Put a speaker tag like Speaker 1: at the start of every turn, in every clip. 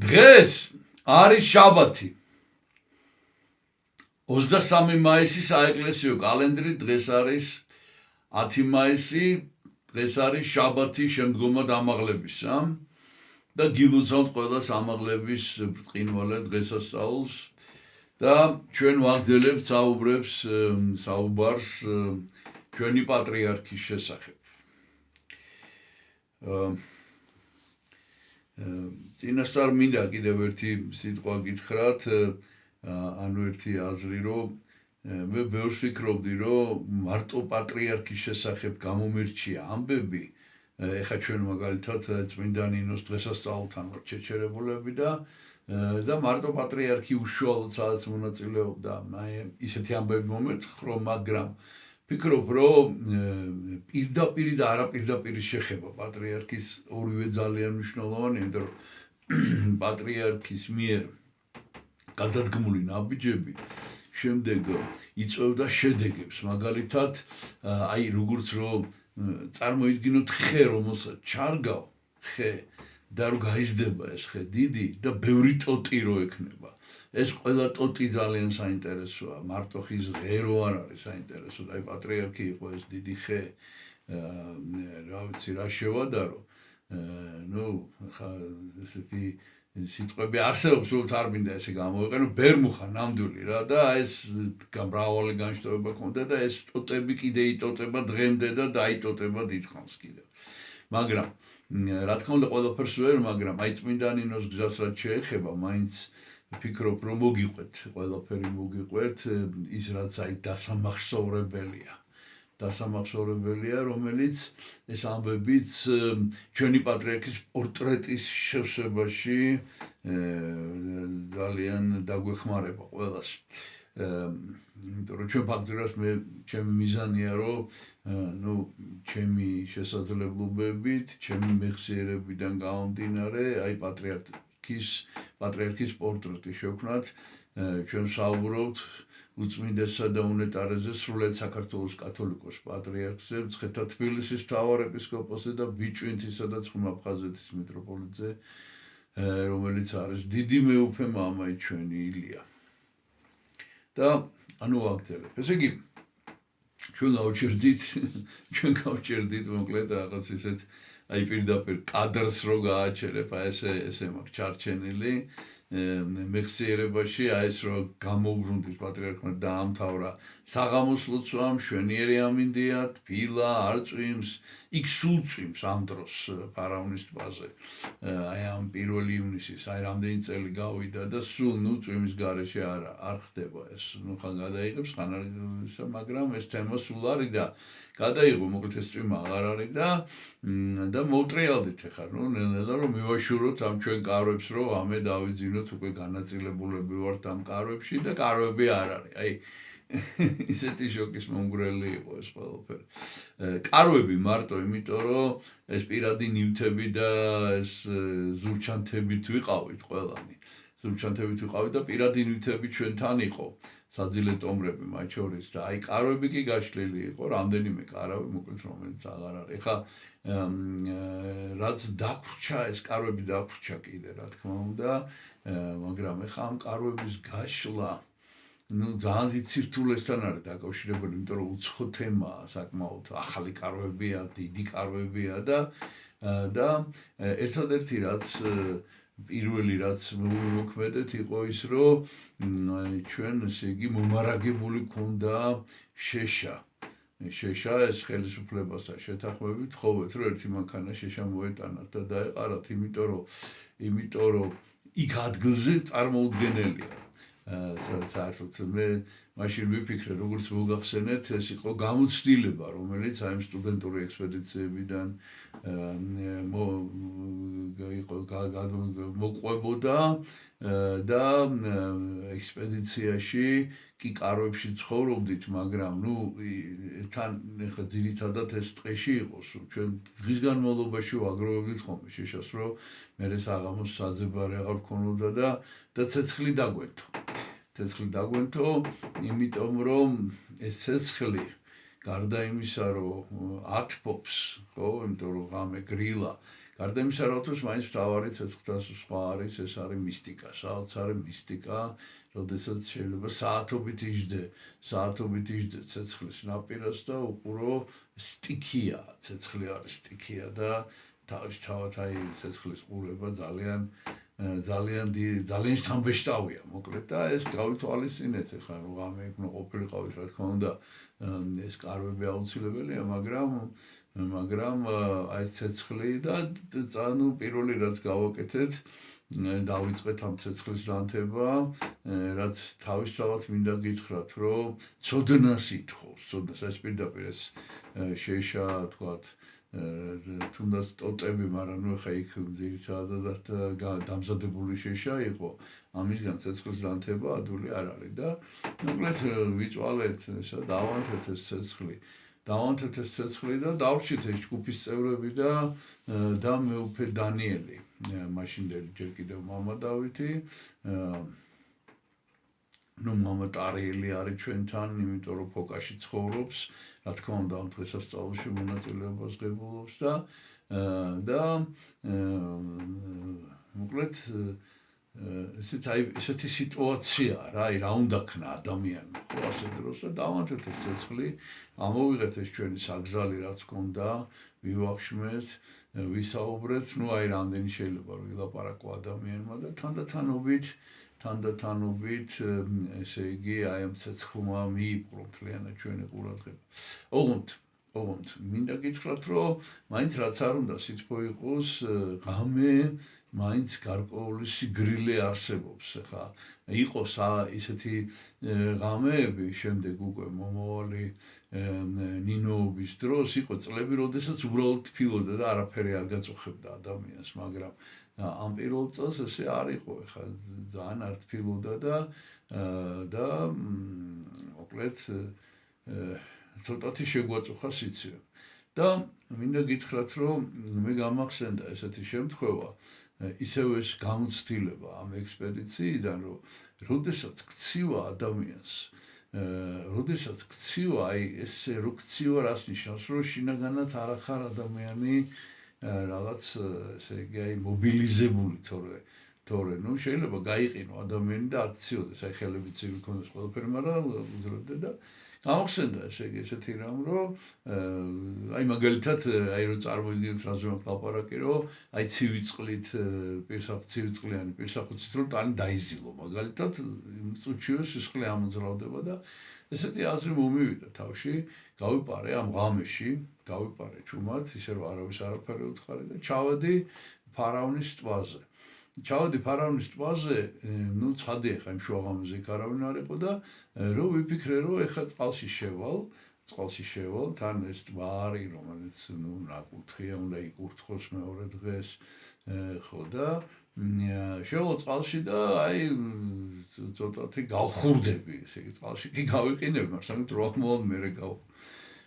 Speaker 1: დღეს არის შაბათი 23 მაისი საეკლესიო კალენდრი დღეს არის 10 მაისი დღეს არის შაბათი შემდგომად ამაღლებისა და გილოცავთ ყველას ამაღლების ბრწყინვალე დღესასწაულს და ჩვენ ვაგრძელებთ საუბარს ჩვენი პატრიარქის შესახებ. წინასწარ მინდა კიდევ ერთი სიტყვა გითხრათ, ანუ ერთი აზრი, რომ მე ბევრს ვფიქრობდი, რომ მარტო პატრიარქის შესახებ გამომირჩია ამბები, ეხლა ჩვენ მაგალითად წმინდა ნინოს დღესასწაულთან ვართ შეჩერებულები და მარტო პატრიარქი უშუალოდ სადაც მონაწილეობდა, ისეთი ამბები მომეწყრო, მაგრამ ვფიქრობ, რომ პირდაპირ და არაპირდაპირ შეხება პატრიარქის ორივე ძალიან მნიშვნელოვანია, იმიტომ რომ პატრიარქის მიერ გადადგმული ნაბიჯები შემდეგ იწვევდა შედეგებს, მაგალითად, აი როგორც რომ წარმოიდგინოთ ხე, რომელსაც ჩარგავ ხე და რომ გაიზრდება ეს ხე დიდი და ბევრი ტოტი რო ექნება. ეს ყველა ტოტი ძალიან საინტერესოა, მარტო ხის ღერო არ არის საინტერესო, აი პატრიარქი იყო ეს დიდი ხე, რა ვიცი რა შევადარო, ხა ესეთი სიტყვები არსებობს, რომ არ მინდა ესე გამოვიყენო, ბერმუხა ნამდვილი რა და ეს მრავალი განშტოება ქონდა და ეს ტოტები კიდე იტოტება დღემდე და დაიტოტება დიდხანს კიდევ. მაგრამ რა თქმა უნდა ყველაფერს ვერ, მაგრამ აი წმინდა ნინოს გზას რაც შეეხება, მაინც ვფიქრობ, რომ მოგიყვეთ, ყველაფერი მოგიყვეთ, ის რაც აი დასამახსოვრებელია, რომელიც ეს ამბებიც ჩვენი პატრიარქის პორტრეტის შევსებაში ძალიან დაგვეხმარება ყველას. იმიტომ რომ ჩვენ ფაქტობრივად ჩემი მიზანია, რომ ჩემი შესაძლებლობებით, ჩემი მეხსიერებიდან გამომდინარე, აი პატრიარქის პორტრეტი შევქმნათ, ჩვენ საუბრობთ უწმინდესსა და უნეტარეზე სრულიად საქართველოს კათოლიკოს პატრიარქზე, მცხეთა თბილისის მთავარ ეპისკოპოსზე და ბიჭვინთისა და ცხვრმა-აფხაზეთის მიტროპოლიტზე, რომელიც არის დიდი მეუფე მამაი ჩვენი ილია. და ანუ ვაგრძელებ. ესე იგი, ჩვენ გავჩერდით მოკლედ რაღაც ისეთ აი პირდაპირ კადრს რო გააჩერებ, აი ესე მაქვს ჩარჩენილი მეხსიერებაში, აი ეს რომ გამოვბრუნდით პატრიარქმა დაამთავრა საღამოს ლოცვა, მშვენიერი ამინდია, თბილა, არ წვიმს, იქ სულ წვიმს ამ დროს ფარავნის ტბაზე. აი ამ 1 ივნისის, აი რამდენი წელი გავიდა და სულ წვიმის გარეშე არ ხდება ეს. ხან გადაიღებს, ხან არ, მაგრამ ეს თემა სულ არის და გადაიღო, მოკლედ ეს წვიმა აღარ არის და მოვტრიალდით ახლა, ნელ-ნელა რომ მივაშუროთ ამ ჩვენ კარვებს, რომ ამე დავიძინოთ, უკვე განაწილებულები ვართ ამ კარვებში და კარვები არ არის. აი ისეთი შოკის მომგვრელი იყო ეს ყველაფერი. კარვები მარტო იმიტომ, რომ ეს პირადი ნივთები და ეს ზურჩანთებით ვიყავით ყველანი. ზურჩანთებით ვიყავით და პირადი ნივთები ჩვენთან იყო. საძილე ტომრები მათ შორის და აი კარვები კი გაშლილი იყო, რამდენიმე კარავი, მოკლედ რომელიც აღარ არის. ეხლა რაც დაგვრჩა, ეს კარვები დაგვრჩა კიდე, რა თქმა უნდა, მაგრამ ეხლა ამ კარვების გაშლა ძალიან დიდ სირთულესთან არის დაკავშირებული, იმიტომ რომ უცხო თემაა საკმაოდ, ახალი კარვებია, დიდი კარვებია და ერთადერთი რაც პირველი რაც მოქმედეთ იყო ის, რომ ჩვენ ესე იგი მომარაგებული ქონდა შეშა ეს ხელისუფლებასთან შეთანხმებით ხოვეთ, რომ ერთი მანქანა შეშა მოეტანათ და დაეყარათ, იმიტომ რომ იქ ადგილზე წარმოუდგენელია. საერთოდ მე მაშინ ვიფიქრე, როგორც მოგახსენეთ, ეს იყო გამოცდილება, რომელიც აი ამ სტუდენტური ექსპედიციებიდან მოყვებოდა და ექსპედიციაში კი კარვებში ცხოვრობდით, მაგრამ თან ეხლა ძირითადად ეს ტყეში იყო, ჩვენ დღის განმავლობაში ვაგროვებდით ხოლმე შეშას, რომ მერე საღამოს საძება აღარ გქონოდა და ცეცხლი დაგვენთო, იმიტომ რომ ეს ცეცხლი გარდა იმისა, რომ ათბობს, ხო, იმიტომ რომ ღამე გრილა, გარდა იმისა, რომ თუ მაინც მთავარი ცეცხლთან სხვა არის, ეს არის მისტიკა, საოცარი მისტიკა, როდესაც შეიძლება საათობით იჯდე ცეცხლის ნაპირას და უყურო სტიქია, ცეცხლი არის სტიქია და თავისთავად აი ცეცხლის ყურება ძალიან შთამბეჭდავია, მოკლედ და ეს გავითვალისწინეთ, ეხლა რამე იქნა ყოფილიყავით, რა თქმა უნდა, ეს კარვები აუცილებელია, მაგრამ აი ცეცხლი და ანუ პირველი რაც გავაკეთეთ, დავიწყეთ ამ ცეცხლის დანთება, რაც თავისთავად მინდა გითხრათ, რომ ცოდნას ითხოვს, ეს პირდაპირ ეს შეიშა, თქვათ, თუნდაც ტოტები, მაგრამ ნუ ხა იქ ძირითადად დამზადებული შეიშა იყო, ამისგან ცეცხლის დანთება ადვილი არ არის და მოკლედ ვიწვალეთ, ესა დავანთეთ ეს ცეცხლი და დავრჩით ეს ჯგუფის წევრები და მეუფე დანიელი, მაშინდელი ჯერ კიდევ მამა დავითი, ნუ მამა ტარიელი არის ჩვენთან, იმიტომ რომ ფოკაში ცხოვრობს, რა თქმა უნდა, ამ დღესასწაულში მონაწილეობას ღებულობს და მოკლედ ესეთი სიტუაცია რა, რა უნდა ქნა ადამიანმა, ხო, ასე დროს და დავანთეთ ეს ცეცხლი, ამოვიღეთ ეს ჩვენი საგზალი, რაც გქონდა, ვივახშმეთ, ვისაუბრეთ, ნუ აი რამდენი შეიძლება რომ ილაპარაკო ადამიანმა და თანდათანობით, ესე იგი, აი ამ ცეცხლმა მიიპყრო მთლიანად ჩვენი ყურადღება. ოღონდ, მინდა გითხრათ, რომ მაინც რაც არ უნდა სითბო იყოს, ღამე მაინც გარკვეული სიგრილე არსებობს, ხა იყოს ისეთი ღამეები, შემდეგ უკვე მომავალი ნინოობის დროს იყო წლები, როდესაც უბრალოდ თბილოდა და არაფერი არ გაწუხებდა ადამიანს, მაგრამ ამ პირველ წელს ესე არ იყო, ხა ძალიან არ თბილოდა და მოკლედ ცოტათი შეგვაწუხა სიცივე. და მინდა გითხრათ, რომ მე გამახსენდა ესეთი შემთხვევა, ისევ ეს გამოცდილება ამ ექსპედიციიდან, რომ როდესაც გცივა ადამიანს, აი ესე რო გცივა, რას ნიშნავს, რომ შინაგანად არ ახარ ადამიანი რაღაც ესე იგი აი მობილიზებული, თორე ნუ შეიძლება გაიყინო ადამიანი და არ გციოდეს, აი ხელები ცივი ქონდეს ყველაფერი, მაგრამ უძლებდა და გამახსენდა ესე იგი ესეთი რამ, რომ აი მაგალითად აი რო წარმოიდგინეთ რაზე ვაპარაკე, რომ აი ცივი წყლიანი პირსახუცით რომ ტანი დაიზილო, მაგალითად იმ წუთშივე სისხლი ამოძრავდება და ესეთი აზრი მომივიდა თავში, გავიპარე ამ ღამეში, ჩუმად, ისე რომ არავის არაფერი უთხარი და ჩავედი ფარავნის ტბაზე. ნუ ცხადია ხა იმ შუაღამეზე იქ არავინ არ იყო და რომ ვიფიქრე, რომ ეხლა წყალში შევალ, თან ეს ტბა არის, რომელიც ნუ ნაკურთხია, უნდა იკურთხოს მეორე დღეს, ხო და შევალ წყალში და აი ცოტათი გავხურდები, ესე იგი წყალში კი გავიყინებ, მაგრამ დროამოვალ მერე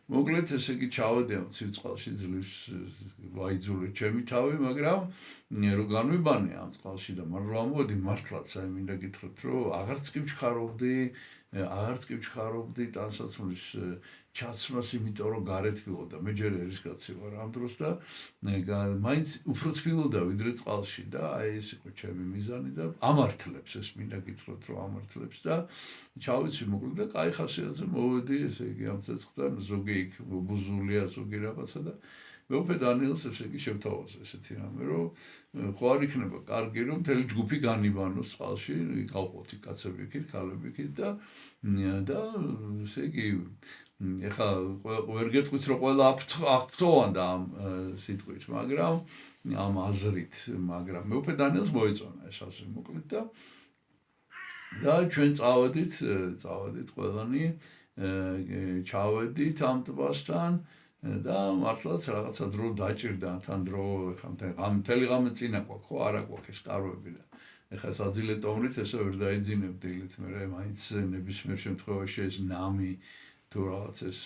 Speaker 1: მოკლედ ესე იგი ჩავედი ამ ცივ წყალში, ძლივს ვაიძულე ჩემი თავი, მაგრამ რო განვიბანე ამ წყალში და მართლა ამოვედი, მართლაც აი მინდა გითხრათ, რომ აღარც კი ვჩხარობდი ტანსაცმლის ჩაცმას, იმიტომ რომ გარეთ ვიყოდა, მე ჯერ ერისკაცი ვარ ამ დროს და მაინც უფრო თბილოდა ვიდრე წყალში და აი ეს იყო ჩემი მიზანი და ამართლებს, ეს მინდა გითხრათ, რომ ამართლებს და ჩავიცი მოკლედ და კაი ხასიათზე მოვედი, ესე იგი ამ ცეცხლთან, ზოგი იქ ბუზულია, ზოგი რაღაცა და მეუფე დანიელს ესე იგი შევთავაზა ესეთი რამე, რომ ხო არ იქნება კარგი, რომ მთელი ჯგუფი განიბანოს წყალში, იყავყოთ კაცები იქით, ქალები იქით და ესე იგი ეხლა ვერ გეტყვით, რომ ყველა აღფრთოვანდა ამ სიტყვით, მაგრამ ამ აზრით, მაგრამ მეუფე დანიელს მოეწონა ეს აზრი მოკლედ და ჩვენ წავედით ყველანი, ჩავედით ამ ტბასთან და მართლაც რაღაცა დრო დაჭირდა, თან დრო ეხლა მთელი ღამე წინა გვაქვს, ხო, არა გვაქვს ეს კარვები და ეხლა საძილე ტომრით ესე ვერ დაიძინებ დილით, მე მაინც ნებისმიერ შემთხვევაში ეს ნამი თუ რაღაც ეს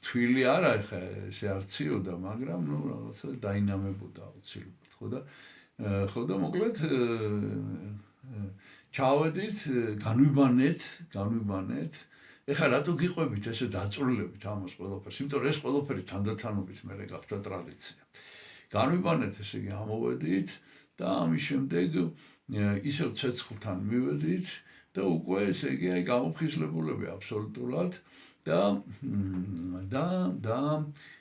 Speaker 1: თვილი არა, ეხლა ესე არ ციოდა, მაგრამ ნუ რაღაცა დაინამებოდა აუცილებლად, ხო და მოკლედ ჩავედით, განვიბანეთ. ეხლა რატო გიყვებით ესე დაწვრილებით ამას ყველაფერს? იმიტომ რომ ეს ყველაფერი თანდათანობით მერე გახდა ტრადიცია. განვიბანეთ, ესე იგი ამოვედით და ამის შემდეგ ისევ ცეცხლთან მივედით და უკვე ესე იგი აი გამოფხიზლებულები აბსოლუტურად და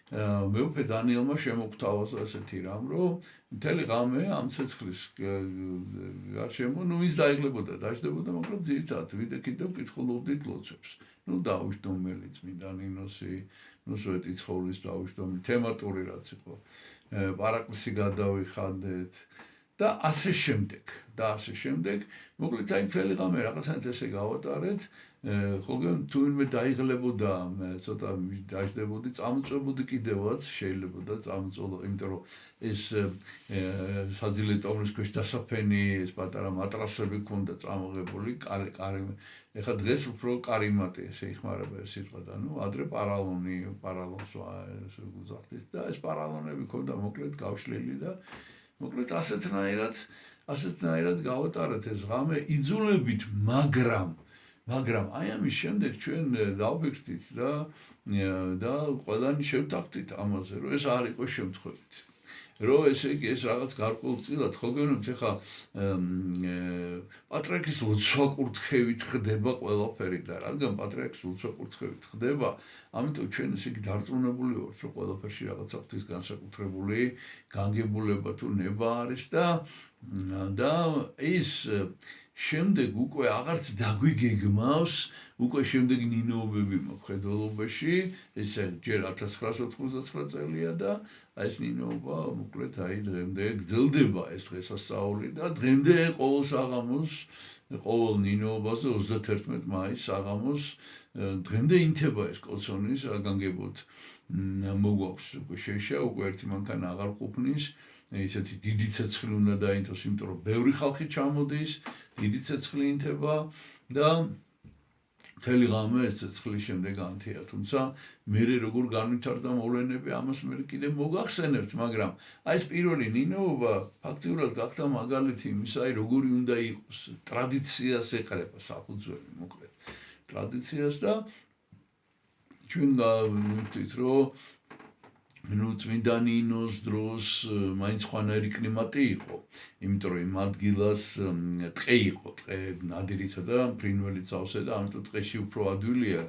Speaker 1: მეუფე დანიელმა შემოგთავაზა ესეთი რამ, რომ მთელი ღამე ამ ცეცხლის გარშემო, ის დაიღლებოდა, დაждდებოდა, მაგრამ ძირითადად ვიდექით და ვკითხულობდით ლოცვებს. დაუშტომელი წმინდა ნინოსი, სვეტი ცხოვლის დაუშტომელი, თემატური რაც იყო, პარაკლისი გადავიხადეთ და ასე შემდეგ. მოკლედ აი მთელი ღამე რაღაცნაირად ესე გავატარეთ. ხოლმე თუ ვინმე დაიღლებოდა, ცოტა დაждდებოდი, წამოწვებოდი კიდევაც, შეიძლება და წამოწვდო, იმიტომ რომ ეს საძილე ტოვნის ქვეშ დასაფენი, ეს პატარა მატრასები ქონდა წამოღებული, ეხლა დღეს უფრო კარიმატი ესე იხმარება ეს სიტყვა და ადრე პარალონს გუძახდით და ეს პარალონები ქონდა მოკლედ გავშლილი და მოკლედ ასეთნაირად გავატარეთ ეს ღამე იძულებით, მაგრამ აი ამის შემდეგ ჩვენ დავფიქრდით და ყველანი შევთანხმდით ამაზე, რომ ეს არ იყო შემთხვევით. რომ ესე იგი ეს რაღაც გარკვეულწილად ხოლმე ხა პატრიარქის ლოცვა-კურთხევით ხდება ყველაფერი და რადგან პატრიარქის ლოცვა-კურთხევით ხდება, ამიტომ ჩვენ ესე იგი დარწმუნებული ვართ, რომ ყველაფერში რაღაცა ღვთის განსაკუთრებული განგებულება თუ ნება არის და ის შემდეგ უკვე აღარც დაგვიგეგმავს, უკვე შემდეგ ნინოობები მხედველობაში, ესე ჯერ 1999 წელია და აი ეს ნინოობა მოკლედ აი დღემდე გრძელდება ეს დღესასწაული და დღემდე ყოველ საღამოს, ყოველ ნინოობაზე 31 მაისს საღამოს დღემდე ინთება ეს კოცონის განგებოდ მოგვაქვს უკვე შეშა, უკვე ერთი მანქანა აღარ ყოფნის, ისეთი დიდი ცეცხლი უნდა დაინთოს, იმიტომ რომ ბევრი ხალხი ჩამოდის, დიდი ცეცხლი ინთება და მთელი ღამე ეს ცეცხლის შემდეგ ანთია, თუმცა მე როგორ განვითარდა მოვლენები, ამას მე კიდევ მოგახსენებთ, მაგრამ აი ეს პირველი ნინოობა ფაქტიურად გახდა მაგალითი იმისა, როგორი უნდა იყოს, ტრადიციას ეყრება საფუძველი, მოკლედ ტრადიციას და ჩვენ გავიმართით, რომ წმინდა ნინოს დროს მაინც ხვანაირი კლიმატი იყო, იმიტომ რომ იმ ადგილას ტყე იყო, ტყე ნადირითა და ფრინველი წავსე და ამიტომ ტყეში უფრო ადვილია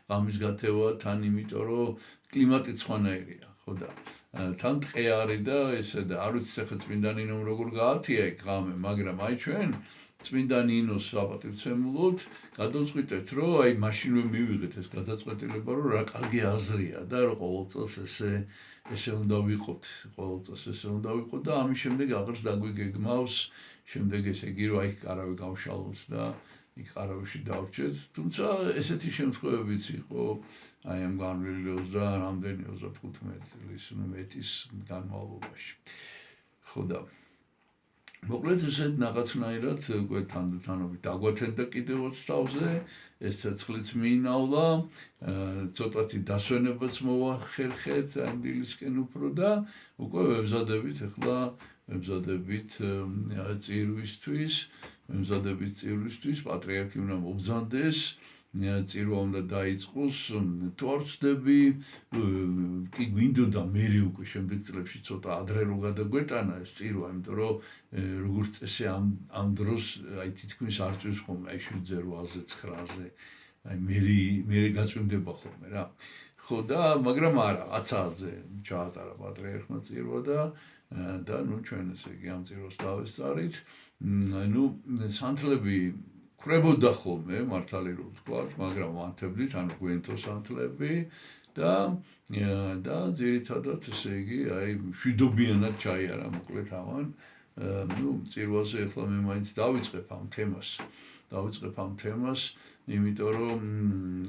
Speaker 1: ღამის გათევა თან, იმიტომ რომ კლიმატი ხვანაირია, ხო და თან ტყე არის და ესე და არ ვიცი ახლა წმინდა ნინომ როგორ გაათია იქ ღამე, მაგრამ აი ჩვენ წმინდა ნინოს საპატივცემულოდ გადავწყვიტეთ, რომ აი მაშინვე მივიღეთ ეს გადაწყვეტილება, რომ რა კარგი აზრია და რომ ყოველ წელს ესე უნდა ვიყოთ, და ამის შემდეგ აღარც დაგვიგეგმავს, შემდეგ ესე იგი რომ აი კარავი გავშალოთ და იქ კარავში დავრჩეთ, თუმცა ესეთი შემთხვევებიც იყო აი ამ განვლილი 35 წლის მეტის განმავლობაში. ხო და მოკლედ ესეთ რაღაცნაირად უკვე თანდათანობით დაგვათენდა კიდევაც თავზე, ეს ცეცხლიც მიინავლა, ცოტათი დასვენებაც მოვახერხეთ დილისკენ უფრო და უკვე ვემზადებით წირვისთვის, პატრიარქი უნდა მობრძანდეს, წირვა უნდა დაიწყოს, თუ არ ვცდები, კი გვინდოდა მერე უკვე შემდეგ წლებში ცოტა ადრე რო გადაგვეტანა ეს წირვა, იმიტომ რომ როგორც წესი ამ დროს აი თითქმის არ წვირს ხოლმე აი 7-ზე, 8-ზე, 9-ზე, აი მერე გაწვიმდება ხოლმე რა. ხო და მაგრამ არა, 10-ზე ჩაატარა პატრიარქმა წირვა და ჩვენ ესე იგი ამ წირვას დავესწარით. სანთლები ხრებოდა ხოლმე, მართალი რომ ვთქვათ, მაგრამ ვანთებდით, გვენთო სანთლები და ძირითადად ესე იგი, აი მშვიდობიანად ჩაიარა მოკლედ ამან. წირვაზე ახლა მე მაინც დავიწყებ ამ თემას, იმიტომ რომ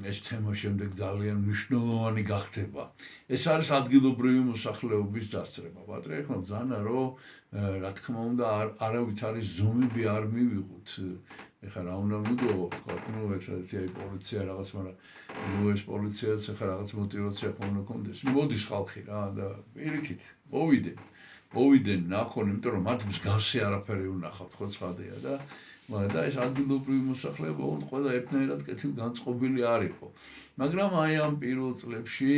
Speaker 1: ეს თემა შემდეგ ძალიან მნიშვნელოვანი გახდება. ეს არის ადგილობრივი მოსახლეობის დასწრება. პატრიარქმა ბრძანა, რომ რა თქმა უნდა არავით არის ზომები არ მივიღოთ. ეხლა რა უნდა ვიგო, ერთადერთი აი პოლიცია რაღაც, მაგრამ ეს პოლიციაც ეხლა რაღაც мотиваცია უნდა კონდეს. მოდის ხალხი რა და პირიქით მოვიდნენ, ნახონ, იმიტომ რომ მათ მსგავსი არაფერი უნახავთ, ხო ცხადია და და ეს ადგილობრივი მოსახლეობა ოღონდ ყველა ერთნაირად კეთილგანწყობილი არ იყო. მაგრამ აი ამ პირველ წლებში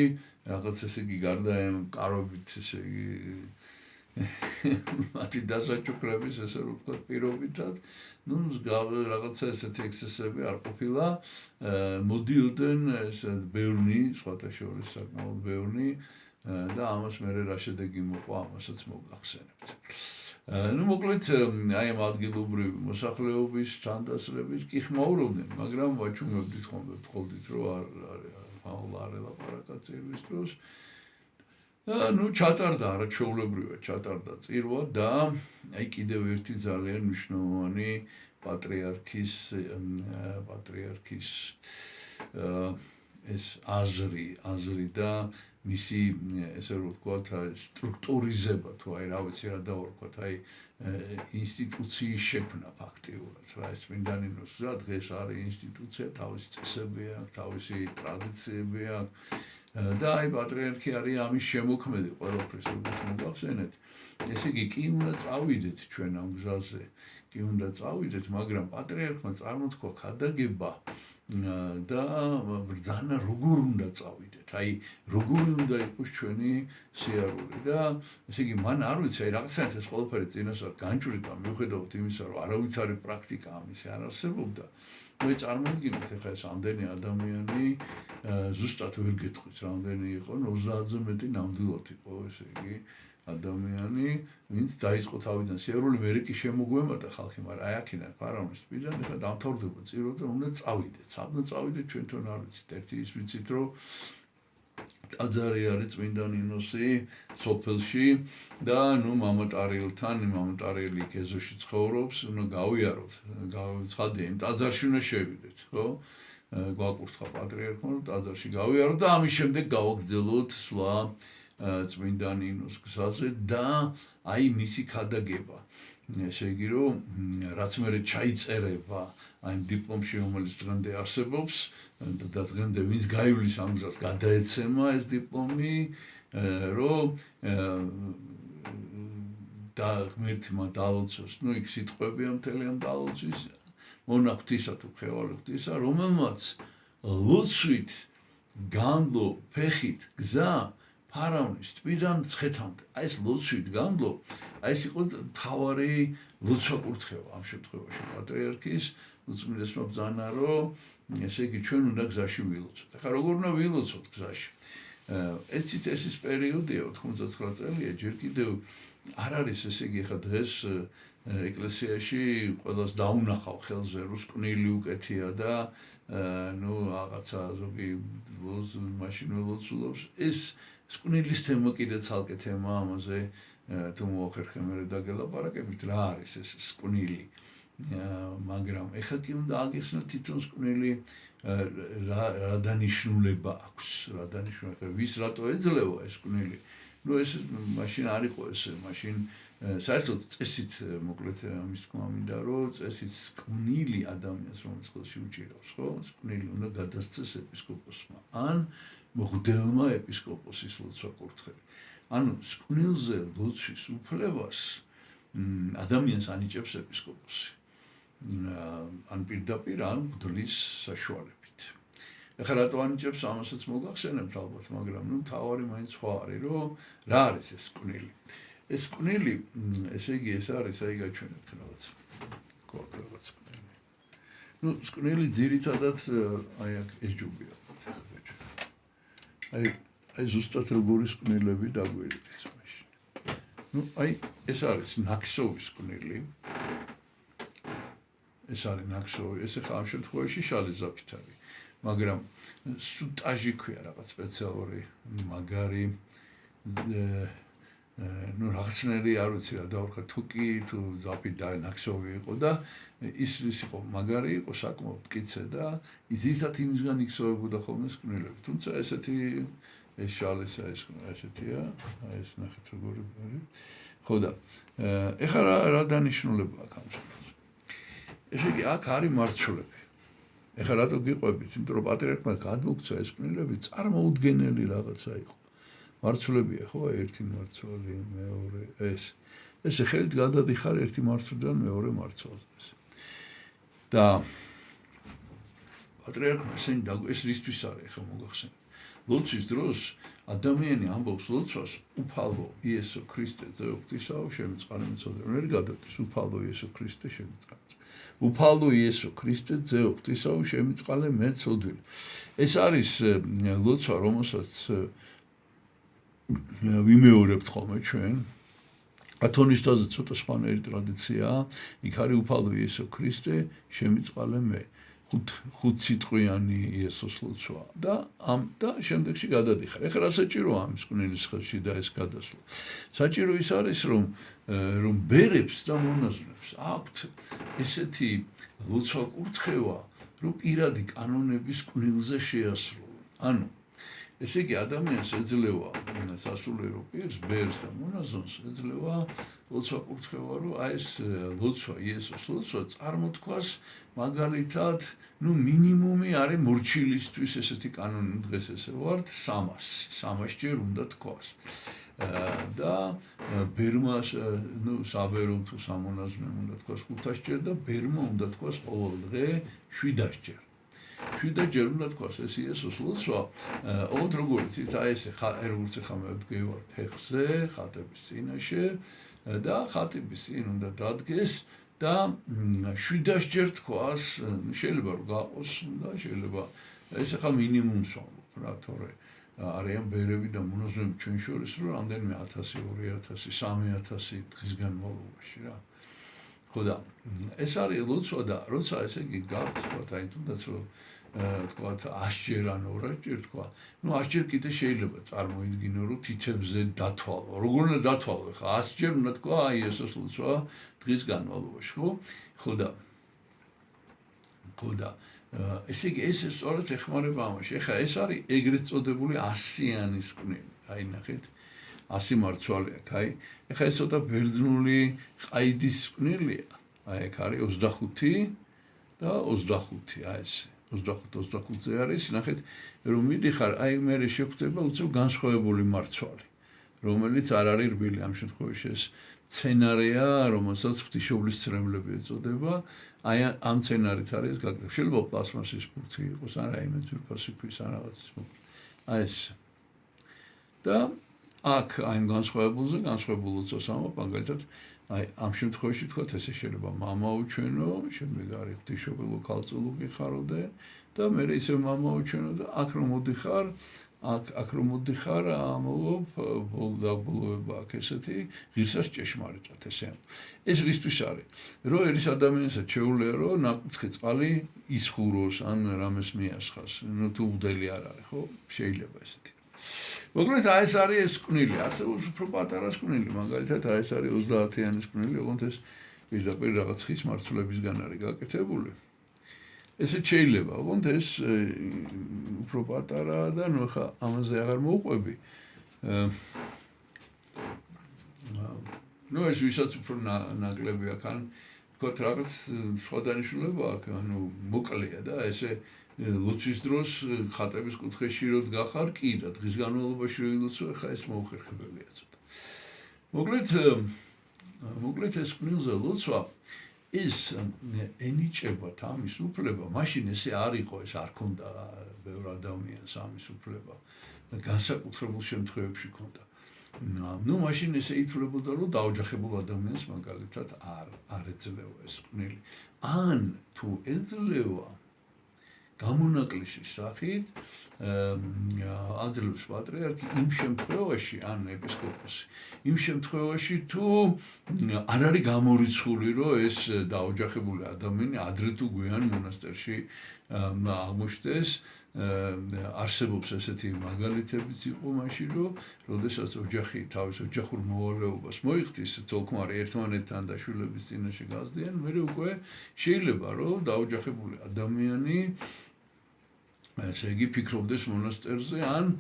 Speaker 1: რაღაც ესე იგი გარდა ამ კარობით ესე იგი მათი დასაჩუქრების ესე რომ ვთქვათ პირობითად ну რაღაცა ესეთი ექსცესები არ ყოფილა მოდიოდნენ ეს ბევრი სხვათა შორის საკმაოდ ბევრი და ამას მე რა შედეგი მოყვა ამასაც მოგახსენებთ. ну მოკლედ აი ამ ადგილობრივი მოსახლეობის თანდასრებით კი ხმაურობდნენ, მაგრამ ვაჩვენებდით ხოლმე ვთხოვდით რომ არ ელაპარაკა წირვის დროს. ну ჩატარდა არაჩვეულებრივად ჩატარდა წირვა და აი კიდევ ერთი ძალიან მნიშვნელოვანი პატრიარქის ეს აზრი და მისი ესე რომ ვთქვათ სტრუქტურიზება თუ აი რა ვიცი რა დავარქვათ აი ინსტიტუციის შექმნა ფაქტიურად რა ეს წმინდანინოს რა დღეს არის ინსტიტუცია თავისი წესები აქვს თავისი ტრადიციები აქვს და აი პატრიარქი არის ამის შემოქმედი ყველაფრის როგორც მოგახსენეთ ესე იგი კი უნდა წავიდეთ ჩვენ ამ გზაზე კი უნდა წავიდეთ მაგრამ პატრიარქმა წარმოთქვა ქადაგება და ბრძანა როგორ უნდა წავიდეთ აი როგორი უნდა იყოს ჩვენი სიარული და ესე იგი მან არ ვიცი აი რაღაცა ეს ყველაფერი წინასწარ განჭვრიტა მიუხედავად იმისა რომ არავითარი პრაქტიკა ამისი არ არსებობდა მე წარმოგიდგენთ ახლა ეს ამდენი ადამიანი ზუსტად ვერ გეტყვით რამდენი იყო 30-ზე მეტი ნამდვილად იყო ესე იგი ადამიანი ვინც დაიწყო თავიდან სიარული მე კი შემოგვემატა ხალხი მაგრამ აი აქედან ფარავნის თვითონ ახლა დამთავრდება წირო და უნდა წავიდეთ სადმე წავიდეთ ჩვენ თვითონ არ ვიცით ერთი ის ვიცით რომ ტაძარი არის წმინდა ნინოსი სოფელში და ნუ მამატარიელთან მამატარიელი ეზოში ცხოვრობს უნდა გავიაროთ ცხადია იმ ტაძარში უნდა შევიდეთ ხო გვაკურთხა პატრიარქმა რომ ტაძარში გავიაროთ და ამის შემდეგ გავაგრძელოთ სვლა წმინდა ნინოს გზაზე და აი მისი ქადაგება ესე იგი რომ რაც მე ჩაიწერება აი დიპლომში რომელიც დღემდე არსებობს და დღემდე ვინც გაივლის ამ გზას გადაეცემა ეს დიპლომი რომ და ღმერთმა დაალოცოს ნუ იქ სიტყვებია მთელი ამ დაალოცვის მონახთისა თუ ხევალებთისა რომელმაც ლოცვით განლო ფეხით გზა ფარავნის თვიდან ცხეთამდე აი ეს ლოცვით განლო აი ეს იყო თავარი ლოცვა-კურთხევა ამ შემთხვევაში პატრიარქის უწმინდესმა ბრძანა რომ ესე იგი ჩვენ უნდა გზაში ვილოცოთ. ახლა როგორ უნდა ვილოცოთ გზაში? ეს ის პერიოდია 99 წელია ჯერ კიდევ არ არის ესე იგი ახლა დღეს ეკლესიაში ყველას დაუნახავ ხელზე რუსკვნილი უკეთია და ნუ რაღაცა ზოგი მაშინ ველოცულობს ეს სკვნილის თემა კიდე ცალკე თემა ამაზე თუ მოახერხე მე დაგელაპარაკებით რა არის ეს სკვნილი მაგრამ ეხლა კი უნდა აგიხსნათ თვითონ სკვნილი რა დანიშნულება აქვს რა დანიშნულება ვის რატო ეძლევა ეს სკვნილი ნუ ეს მაშინ არ იყო ეს მაშინ საერთოდ წესით მოკლედ ამის თქმა მინდა რომ წესით სკვნილი ადამიანს რომელიც ხელში უჭირავს ხო სკვნილი უნდა გადასცეს ეპისკოპოსმა ან მღვდელმა ეპისკოპოსის ლოცვა-კურთხევით ანუ სკვნილზე ლოცვის უფლებას ადამიანს ანიჭებს ეპისკოპოსი ან პირდაპირ ან მღვდლის საშუალებით. ეხლა რატო ანიჭებს ამასაც მოგახსენებთ ალბათ, მაგრამ ნუ თავარი მაინც სხვა არის, რომ რა არის ეს სკვნილი. ეს სკვნილი, ესე იგი ეს არის, აი გაჩვენებთ რაღაც. გვაქვს რაღაც სკვნილი. ნუ სკვნილი ძირითადად აი აქ ეს ჯუბია. აი ზუსტად როგორი სკვნილები დაგვირიცხეს მაშინ. ნუ აი ეს არის ნაქსოვის სკვნილი. ეს არის ნაქსოვი, ეს ახლა ამ შემთხვევაში შალი ზაფით არის. მაგრამ სუტაჟი ქვია რაღაც სპეციალური მაგარი ნუ რაღაცნაირი არ ვიცი რა დავარქა თუკი თუ ზაფი და ნაქსოვი იყო და ის იყო მაგარი იყო საკმაოდ მტკიცე და იზისად იმისგან იქცევებოდა ხოლმე სკვნილები. თუმცა ესეთი ეს შალისა ეს ესეთია, აი ეს ნახეთ როგორი არის. ხო და ეხლა რა დანიშნულება აქვს ამ შემთხვევაში? ესე იგი აქ არის მარცვლები. ეხლა რატო გიყვებით? იმიტომ რომ პატრიარქმა გადმოგცა ეს სკვნილები წარმოუდგენელი რაღაცა იყო. მარცვლებია ხო? ერთი მარცვალი, მეორე ეს. ესე ხელით გადადიხარ ერთი მარცვლიდან მეორე მარცვალზე. და პატრიარქმა ესენი ეს რისთვის არის ახლა მოგახსენეთ. ლოცვის დროს ადამიანი ამბობს ლოცვას უფალო იესო ქრისტე ზეოღვთისაო შემიწყალე მეწოდე. ვერ გადადის უფალო იესო ქრისტე შემიწყალე. უფალო იესო ქრისტე ზეოღვთისაო შემიწყალე მეწოდე. ეს არის ლოცვა, რომელსაც ვიმეორებთ ხოლმე ჩვენ. კათოლიკოსთა ცოტა სხვანაირი ტრადიციაა. იქ არის უფალო იესო ქრისტე შემიწყალე მე. ხუთ სიტყვიანი იესოს ლოცვა და შემდეგში გადადიხარ. ეხლა რა საჭიროა ამ მსკვნელის ხელში და ეს გადასვლა? საჭირო ის არის რომ ბერებს და მონაზვნებს აქვთ ესეთი ლოცვა კურთხევა, რომ პირადი კანონების კვნილზე შეასრულონ. ანუ ესე იგი ადამიანს ეძლევა სასულიერო პირს, ბერს და მონაზონს ეძლევა ლოცვა კურთხევა, რომ აი ეს ლოცვა, იესოს ლოცვა წარმოთქვას მაგალითად, მინიმუმი არის მორჩილისთვის ესეთი კანონი დღეს ესე ვართ 300 ჯერ უნდა თქვას. და ბერმას, საბერო თუ სამონაზვნემ უნდა თქვას 500 ჯერ და ბერმა უნდა თქვას ყოველ დღე 700 ჯერ. 700 ჯერ უნდა თქვას ეს იესოს ლოცვა, ოღონდ როგორც იცით, აი ესე როგორც ახლა მე ვდგევარ ფეხზე, ხატების წინაშე და ხატების წინ უნდა დადგეს და 700 ჯერ თქვას, შეიძლება რომ გაყოს და შეიძლება ეს ახლა მინიმუმს ვამბობ რა, თორე არიან ბერები და მონაზვნები ჩვენ შორის, რომ რამდენიმე 1000, 2000, 3000 დღის განმავლობაში რა. ხო და ეს არის ლოცვა და როცა ესე იგი გაქვს, თქვა აი თუნდაც რომ თქვა 100 ჯერ ან 200 ჯერ თქვა, 100 ჯერ კიდე შეიძლება წარმოიდგინო, რომ თითებზე დათვალო. როგორ უნდა დათვალო? ხა 100 ჯერ უნდა თქვა აი ესოს ლოცვა დღის განმავლობაში, ხო? ხო და ესე იგი ეს სწორედ ეხმარება ამაში. ეხლა ეს არის ეგრეთ წოდებული 100-იანის კვნილი. აი ნახეთ 100 მარცვალი აქ, აი. ეხლა ეს ცოტა ბერძნული ყაიდის კვნილია. აი აქ არის 25 და 25, აი ეს 25-ზე არის, ნახეთ, რომ მიდიხარ, აი მე შეგვხვდება უცებ განსხვავებული მარცვალი, რომელიც არ არის რბილი. ამ შემთხვევაში ეს სცენარია, რომელსაც ღვთისმშობლის წრემლები ეწოდება. აი ამ სცენარით არის გაკეთებული. შეიძლება პლასმასის ბურთი იყოს, ან რაიმე ძვირფასი ქვის ან რაღაცის მოკლედ. აი ეს. და აქ აი განსხვავებულ ლოცვას ამბობ, მაგალითად, აი ამ შემთხვევაში თქვათ ესე შეიძლება მამაუჩვენო, შემდეგ არის ღვთისმშობელო ქალწულუკი ხაროდე და მე ისე მამაუჩვენო და აქ რომ მოდიხარ, ამბობ, ბოლდაბლოება აქ ესეთი ღირსას ჭეშმარიტად ესე. ეს რისთვის არის? რომ ერის ადამიანსაც შეუძლია რომ ნაკუთხი წყალი ისხუროს ან რამეს მიასხას. თუ უდელი არ არის, ხო? შეიძლება ესეთი. მოკლედ აი ეს არის ეს კვნილი, არსებობს უფრო პატარა კვნილი, მაგალითად აი ეს არის 30-იანის კვნილი, ოღონდ ეს პირდაპირ რაღაც ხის მარცვლებისგან არის გაკეთებული. ესეც შეიძლება, ოღონდ ეს უფრო პატარაა და ნუ ხა ამაზე აღარ მოვყვები. ნუ ეს ვისაც უფრო ნაკლები აქ ან თქვათ რაღაც სხვა დანიშნულება აქ, ანუ მოკლეა და ესე ლოცვის დროს ხატების კუთხეში რო დგახარ, კი და დღის განმავლობაში რო ილოცო, ხა ეს მოუხერხებელია ცოტა. მოკლედ ეს კვნილზე ლოცვა ის ენიჭებათ ამის უფლება, მაშინ ესე არ იყო, ეს არ ქონდა ბევრ ადამიანს ამის უფლება. განსაკუთრებულ შემთხვევებში ქონდა. ნუ მაშინ ესე ითვლებოდა, რომ დაოჯახებულ ადამიანს მაგალითად არ ეძლევა ეს კვნილი. ან თუ ეძლევა გამონაკლისის სახით აძლევს პატრიარქი იმ შემთხვევაში, ან ეპისკოპოსი, იმ შემთხვევაში თუ არ არის გამორიცხული, რომ ეს დაოჯახებული ადამიანი ადრე თუ გვიან მონასტერში აღმოჩნდეს. არსებობს ესეთი მაგალითებიც იყო მაშინ, რომ როდესაც ოჯახი თავის ოჯახურ მოვალეობას მოიხდის, თოლქმარი ერთმანეთთან და შვილების წინაშე გაზდიან, მერე უკვე შეიძლება რომ დაოჯახებული ადამიანი ესე იგი ფიქრობდეს მონასტერზე, ან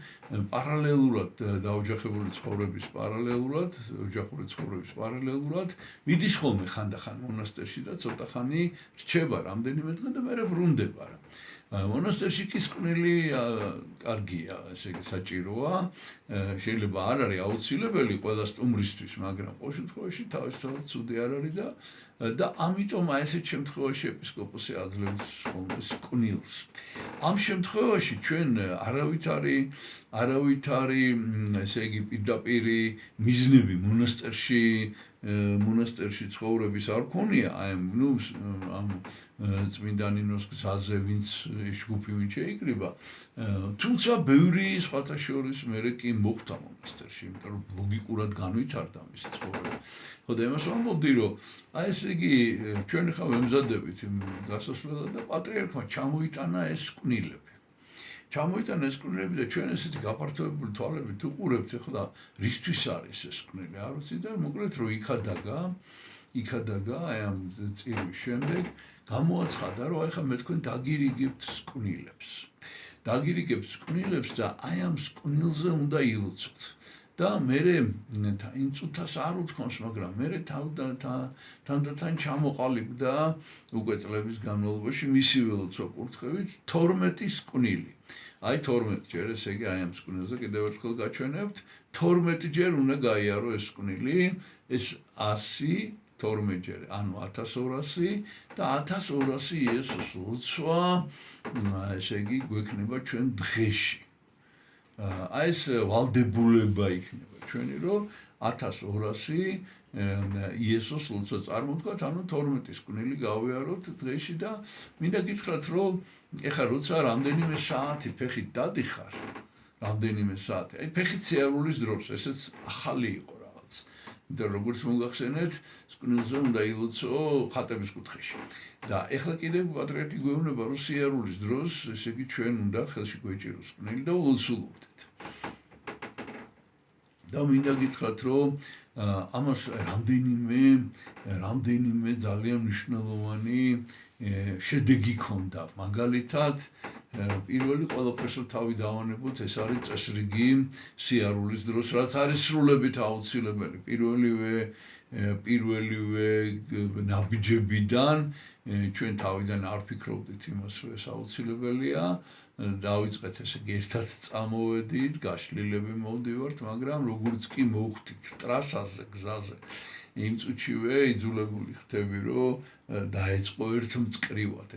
Speaker 1: პარალელურად დაოჯახებული ცხოვრების პარალელურად, ოჯახური ცხოვრების პარალელურად მიდის ხოლმე ხანდახან მონასტერში და ცოტა ხანი რჩება რამდენიმე დღე და მერე ბრუნდება. მონასტერში კი სკვნილი კარგია, ესე იგი საჭიროა. შეიძლება არ არის აუცილებელი ყველა სტუმრისთვის, მაგრამ ყოველ შემთხვევაში თავისთავად ცუდი არ არის და ამიტომ ესეთ შემთხვევაში ეპისკოპოსი აძლევს სკვნილს. ამ შემთხვევაში ჩვენ არავითარი ესე იგი პირდაპირი მიზნები მონასტერში ცხოვრების არ ქონია, ამ წმინდა ნინოს გზაზე ვინც ჯგუფი ვინ შეიკრიბა, თუმცა ბევრი სხვათა შორის მე კი მოხვდა მონასტერში, იმიტომ რომ ლოგიკურად განვითარდა მისი ცხოვრება. ხო და იმას ვამბობდი, რომ ესე იგი ჩვენ ხა ვემზადებით იმ გასასვლელად და პატრიარქმა ჩამოიტანა ეს სკვნილები. ჩამოიტანა ეს სკვნილები და ჩვენ ესეთი გაფართოებული თვალებით უყურებთ, ეხლა რისთვის არის ეს სკვნილი, არ ვიცი და მოკლედ რომ იქადაგა აი ამ წირვის შემდეგ გამოაცხადა, რომ ახლა მე თქვენ დაგირიგებთ სკვნილებს და აი ამ სკვნილზე უნდა ილოცოთ. და მე იმ წუთას არ უთქვამს, მაგრამ მე თანდათან ჩამოყალიბდა უკვე წლების განმავლობაში მისი ველოცვა კურთხევით 12 სკვნილი. აი 12 ჯერ, ესე იგი აი ამ სკვნილზე კიდევ ერთხელ გაჩვენებთ, 12 ჯერ უნდა გაიარო ეს სკვნილი, ეს 100 12 ჯერ, ანუ 1200 და 1200 იესოს ლოცვა, ესე იგი გვექნება ჩვენ დღეში. აი ეს ვალდებულება იქნება ჩვენი, რომ 1200 იესოს ლოცვა წარმოთქვათ, ანუ 12 სკვნილი გავიაროთ დღეში და მინდა გითხრათ, რომ ეხლა როცა რამდენიმე საათი ფეხით დადიხარ, აი ფეხით სიარულის დროს, ესეც ახალი იყო რაღაც. და როგორც მოგახსენეთ, სკვნილზე უნდა ილოცო ხატების კუთხეში. და ეხლა კიდევ პატრიარქი გვეუბნება, რომ სიარულის დროს, ესე იგი ჩვენ უნდა ხელში გვეჭიროს სკვნილი და ულსულობდეთ. და მინდა გითხრათ, რომ ამას რამდენიმე ძალიან მნიშვნელოვანი შედეგი ჰქონდა. მაგალითად, პირველი ყველაფერს თავი დავანებოთ, ეს არის წესრიგი სიარულის დროს, რაც არის სრულებით აუცილებელი. პირველივე ნაბიჯებიდან ჩვენ თავიდან არ ფიქრობდით იმას, რომ ეს აუცილებელია. დავიწყეთ ესე იგი ერთად წამოვედით, გაშლილები მოვდივართ, მაგრამ როგორც კი მოვხვდით ტრასაზე, გზაზე, იმ წუთშივე იძულებული ხდები, რომ დაეწყო ერთ მწკრივად,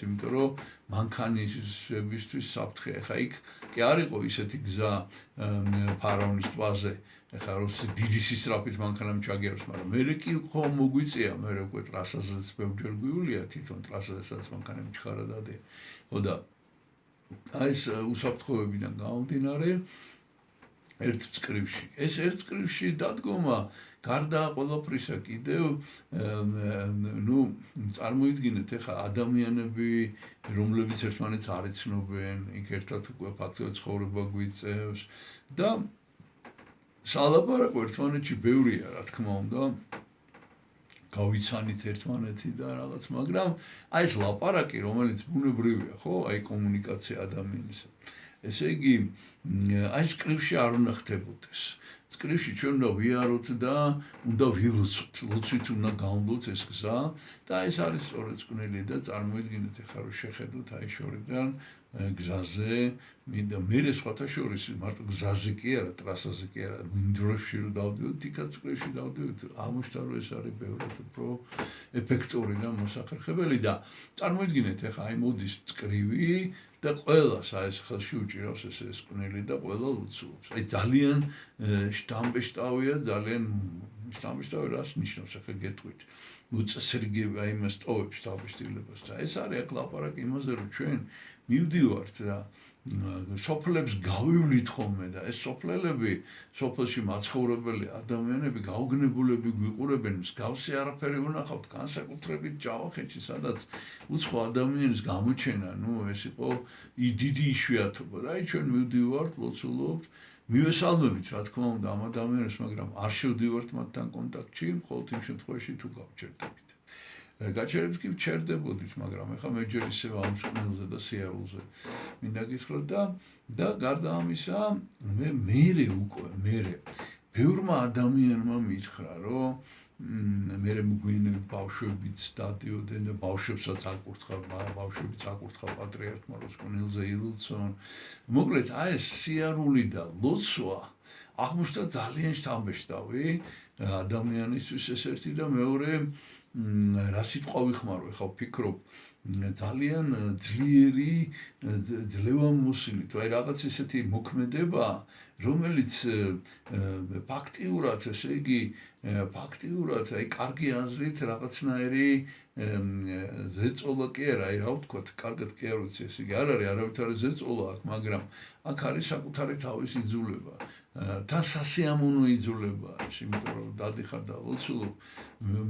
Speaker 1: იმიტომ რომ მანქანისებისთვის საფრთხე. ახლა იქ კი არ იყო ისეთი გზა ფარავნის ტბაზე, ახლა როცა დიდი სისწრაფით მანქანამ ჩაგეროს, მაგრამ მე კი ხომ მოგვიწია, მე უკვე ტრასაზეც ბევრჯერ გვიულია თვითონ ტრასაზე, სადაც მანქანები ჩხარა დადიან. ხო და აი ეს უსაფრთხოებიდან გამომდინარე ერთ მწკრივში. ეს ერთ მწკრივში დადგომა გარდა ყველაფრისა კიდევ წარმოიდგინეთ ახლა ადამიანები, რომლებიც ერთმანეთს არ იცნობენ, იქ ერთად უკვე ფაქტობრივად ცხოვრება გვიწევს და სალაპარაკო ერთმანეთში ბევრია, რა თქმა უნდა. გავიცანით ერთმანეთი და რაღაც, მაგრამ აი ეს ლაპარაკი, რომელიც ბუნებრივია, ხო, აი კომუნიკაცია ადამიანისა. ესე იგი, აი ეს კრივში არ უნდა ხდებოდეს. კრივში ჩვენ უნდა ვიაროთ და უნდა ვილოცოთ, ლოცვით უნდა გავმბოთ ეს გზა და ეს არის სწორედ სკვნილი და წარმოიდგინეთ ახლა რომ შეხედოთ აი შორიდან გზაზე, მინდა მე სხვათა შორის მარტო გზაზე კი არა, ტრასაზე კი არა, მინდვრებში რომ დავდივოთ, იქაც კრივში დავდივოთ, აღმოჩნდა რომ ეს არის ბევრად უფრო ეფექტური და მოსახერხებელი და წარმოიდგინეთ ახლა აი მოდის კრივი და ყველას აი ეს ხელში უჭირავს ეს სკვნილი და ყველა ლოცულობს. აი ძალიან შტამპეშტავია, ძალიან შტამპეშტავი რას ნიშნავს ახლა გეტყვით. უწესრიგება იმას ტოვებს თავისtildeებას და ეს არის აქ ლაპარაკი იმაზე, რომ ჩვენ მივდივართ და სოფლებს გავივლით ხოლმე და ეს სოფლელები, სოფელში მაცხოვრებელი ადამიანები, გაუგნებულები გვიყურებენ, მსგავსი არაფერი უნახავთ, განსაკუთრებით ჯავახეთში, სადაც უცხო ადამიანის გამოჩენა, ეს იყო დიდი იშვიათობა და აი ჩვენ მივდივართ, ლოცულობთ, მივესალმებით, რა თქმა უნდა, ამ ადამიანებს, მაგრამ არ შევდივართ მათთან კონტაქტში, მხოლოდ იმ შემთხვევაში თუ გავჩერდებით. გაჩერებს კი ვჩერდებოდით, მაგრამ ეხლა მე ჯერ ისევ ამ სკვნილზე და სიარულზე მინდა გითხრათ და გარდა ამისა, მე ბევრმა ადამიანმა მითხრა, რომ მე მოგვიანებით ბავშვებიც დადიოდნენ და ბავშვებსაც აკურთხა, ბავშვებიც აკურთხა პატრიარქმა როსკუნილზე ილოცონ. მოკლედ, აი ეს სიარული და ლოცვა აღმოჩნდა ძალიან შთამბეჭდავი ადამიანისთვის ეს ერთი და მეორე რა სიტყვა ვიხმარო, ეხლა ვფიქრობ ძალიან ძლიერი ძლევამოსილით, აი რაღაც ესეთი მოქმედება, რომელიც ფაქტიურად, ესე იგი, ფაქტიურად, აი კარგი აზრით რაღაცნაირი ზეწოლა კი არა, აი რა ვთქვათ, კარგად კი არ ვიცი, ესე იგი, არ არის არავითარი ზეწოლა აქ, მაგრამ აქ არის საკუთარი თავის იძულება. და სასიამოვნო იძულება არის, იმიტომ რომ დადიხარ და ლოცულობ,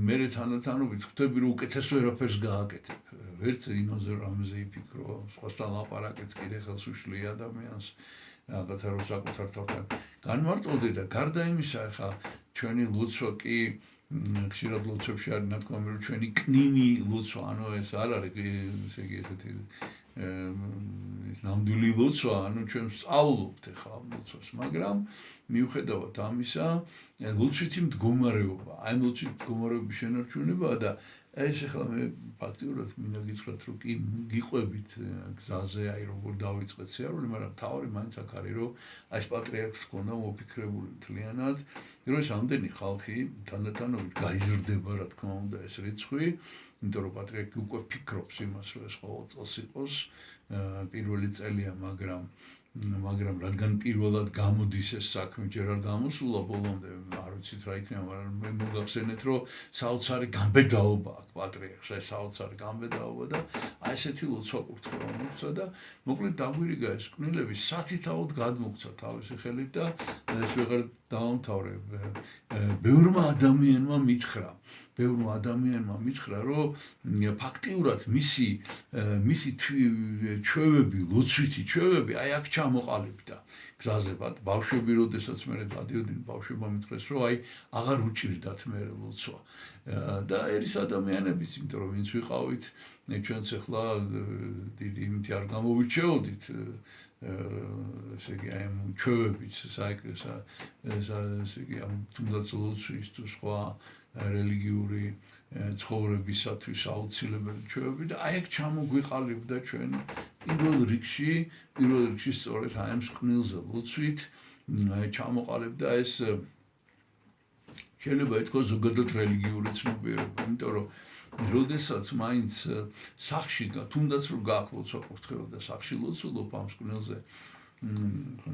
Speaker 1: მე თანდათანობით ხვდები რომ უკეთეს ვერაფერს გააკეთებ. ვერც იმაზე რამზე იფიქრო, სხვასთან ლაპარაკიც კიდე ხელს უშლია ადამიანს რაღაცა რომ საკუთარ თავთან განმარტოვდი და გარდა იმისა, ხა ჩვენი ლოცვა კი ხშირად ლოცვებში არის ნათქვამი რომ ჩვენი კნინი ლოცვა, ანუ ეს არ არის ესე იგი ესეთი ის ნამდვილი ლოცვა, ანუ ჩვენ სწავლობთ ახლა ლოცვას, მაგრამ მიუხედავად ამისა, ლოცვითი მდგომარეობა, აი ლოცვითი მდგომარეობის შენარჩუნება და ეს ახლა მე ფაქტიურად მინდა გითხრათ, რომ კი გიყვებით გზაზე, აი როგორ დავიწყეთ სიარული, მაგრამ თავი მაინც აქ არის, რომ აი ეს პატრიარქს ჰქონდა მოფიქრებული მთლიანად, რომ ეს ამდენი ხალხი თანდათანობით გაიზრდება, რა თქმა უნდა, ეს რიცხვი, იმიტომ რომ პატრიარქი უკვე ფიქრობს იმას, რომ ეს ყოველ წელს იყოს პირველი წელია, მაგრამ რადგან პირველად გამოდის ეს საქმე, ჯერ არ გამოსულა ბოლომდე, არ ვიცით რა იქნება, მაგრამ მე მოგახსენეთ, რომ საოცარი გამბედაობა აქვს პატრიარქს, აი საოცარი გამბედაობა და აი ესეთი ლოცვა კურთხევა მოხდა და მოკლედ დაგვირიგა ეს კვნილები სათითაოდ გადმოგვცა თავისი ხელით და ეს ვეღარ დავამთავრე. ბევრმა ადამიანმა მითხრა, რომ ფაქტიურად მისი ჩვევები, ლოცვითი ჩვევები, აი აქ ჩამოყალიბდა გზაზე, ბავშვები როდესაც მე დადიოდნენ, ბავშვებმა მითხრეს, რომ აი აღარ უჭირდათ მე ლოცვა. და ერის ადამიანებიც, იმიტომ რომ ვინც ვიყავით, ჩვენც ახლა დიდი იმითი არ გამოვირჩეოდით, ესე იგი, აი ამ ჩვევებით, ესე იგი, თუნდაც ლოცვის თუ სხვა რელიგიური ცხოვრებისათვის აუცილებელი ჩვევები და აი აქ ჩამოგვიყალიბდა ჩვენ პირველ რიგში სწორედ აი ამ სკვნილზე ლოცვით ჩამოყალიბდა ეს შეიძლება ითქვას ზოგადად რელიგიური ცნობიერება, იმიტომ რომ როდესაც მაინც სახში თუნდაც რომ გააქვს ლოცვა კურთხევა და სახში ლოცულობ ამ სკვნილზე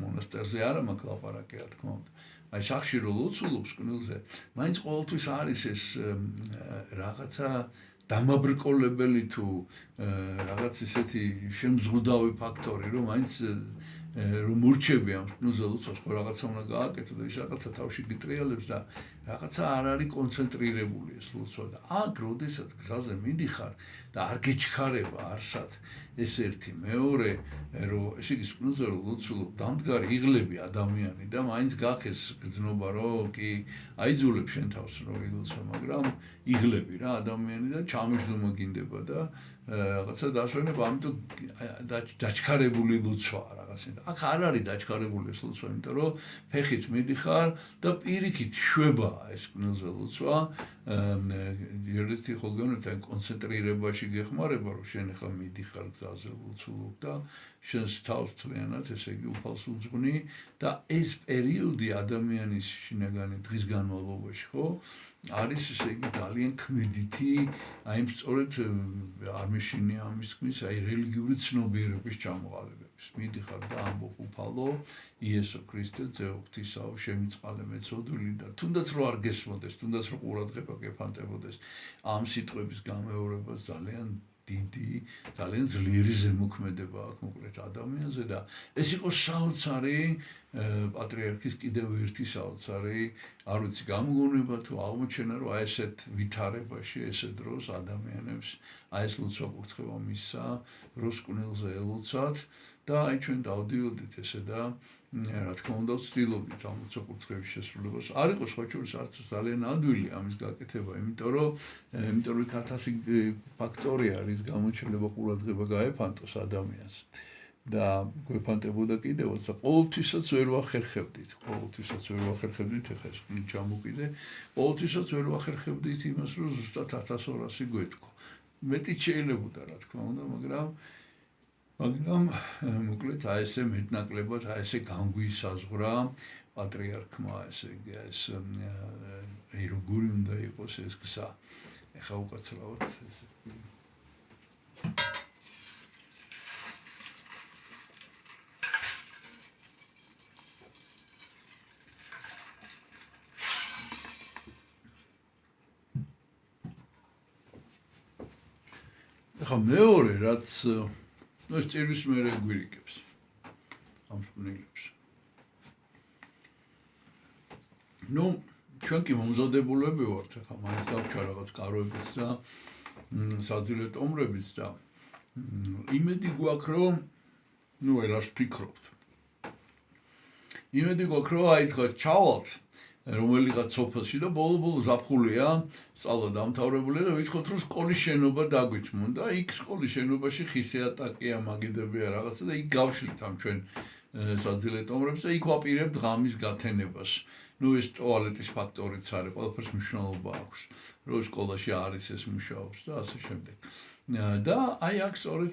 Speaker 1: მონასტერზე არა მაქვს ლაპარაკი, რა თქმა უნდა. აი სახში რომ ლოცულობ სკვნილზე, მაინც ყოველთვის არის ეს რაღაცა დამაბრკოლებელი თუ რაღაც ესეთი შემზღუდავი ფაქტორი, რომ მაინც რომ მორჩები ამ სკვნილზე ლოცვას, ხო რაღაცა უნდა გააკეთო და ის რაღაცა თავში გიტრიალებს და რაღაცა არ არის კონცენტრირებული ეს ლოცვა და აქ როდესაც გზაზე მიდიხარ და არ გეჩქარება არსად ეს ერთი, მეორე, რომ ესე იგი სკვნილზე რომ ლოცულობ, დამდგარი იღლები ადამიანი და მაინც გაქვს ეს გრძნობა, რომ კი აიძულებ შენ თავს რომ ილოცვა, მაგრამ იღლები რა ადამიანი და ჩამოждდომა გინდება და რაღაცა დასვენება, ამიტომ დაჩქარებული ლოცვაა რაღაცა. აქ არ არის დაჩქარებული ეს ლოცვა, იმიტომ რომ ფეხით მიდიხარ და პირიქით შვებაა ეს სკვნილზე ლოცვა. ერთ-ერთი ხოლმე კონცენტრირებაში გეხმარება, რომ შენ ახლა მიდიხარ გზაზე ლოცულობ და შენს თავს თლიანად, ესე იგი, უფალს უძღვნი და ეს პერიოდი ადამიანის შინაგანი დღის განმავლობაში, ხო? არის ესე იგი ძალიან ქმედითი, აი სწორედ არ მეშინია ამის თქმის, აი რელიგიური ცნობიერების ჩამოყალიბების. მიდიხარ და ამბობ უფალო, იესო ქრისტე, ძეო ღვთისაო, შემიწყალე მეწოდული და თუნდაც რომ არ გესმოდეს, თუნდაც რომ ყურადღება გეფანტებოდეს, ამ სიტყვების გამეორება ძალიან დიდი, ძალიან ძლიერი ზემოქმედება აქვს მოკლედ ადამიანზე და ეს იყო საოცარი პატრიარქის კიდევ ერთი საოცარი, არ ვიცი, გამოგონება თუ აღმოჩენა, რომ აი ესეთ ვითარებაში, ესეთ დროს ადამიანებს აი ეს ლოცვა კურთხევა მისცა, რომ სკვნილზე ელოცათ და აი ჩვენ დავდიოდით ესე და რა თქმა უნდა ვცდილობდით ამ ლოცვა კურთხევის შესრულებას. არ იყო სხვა შორის არც ძალიან ადვილი ამის გაკეთება, იმიტომ რომ 1000 ფაქტორია, რის გამოჩენება ყურადღება გაეფანტოს ადამიანს. და გვეფანტებოდა კიდევაც და ყოველთვისაც ვერ ვახერხებდით, ეხლა ეს ჩამოვიდე, ყოველთვისაც ვერ ვახერხებდით იმას, რომ ზუსტად 1200 გვეთქო. მეტიც შეიძლებოდა, რა თქმა უნდა, მაგრამ მოკლედ აი ესე მეტნაკლებად, აი ესე განგვისაზღვრა პატრიარქმა, ესე იგი ეს როგორი უნდა იყოს ეს გზა. ეხლა უკაცრავად ესე ეხლა მეორე რაც ეს წერვის მერე გვირიგებს ამ შეგნილებს. ნუ ჩვენ კი მომზადებულები ვართ ეხლა მაინც დავჭა რაღაც კაროებიც და საძილე ტომრებიც და იმედი გვაქვს რომ ნუ ერას ფიქრობთ. იმედი გვაქვს რომ აი თქვა ჩავალთ რომელიღაც სოფელში და ბოლო ზაფხულია, სწავლა დამთავრებულია და ვიცხოთ რომ სკოლის შენობა დაგვიწმუნდა, იქ სკოლის შენობაში ხისიატაკია, მაგიდებია რაღაცა და იქ გავშლით ამ ჩვენ საძილე ტომრებს და იქ ვაპირებთ ღამის გათენებას. ნუ ეს ტუალეტის ფაქტორიც არის, ყველაფერს მნიშვნელობა აქვს, რომ სკოლაში არის ეს მუშაობს და ასე შემდეგ. და აი აქ სწორედ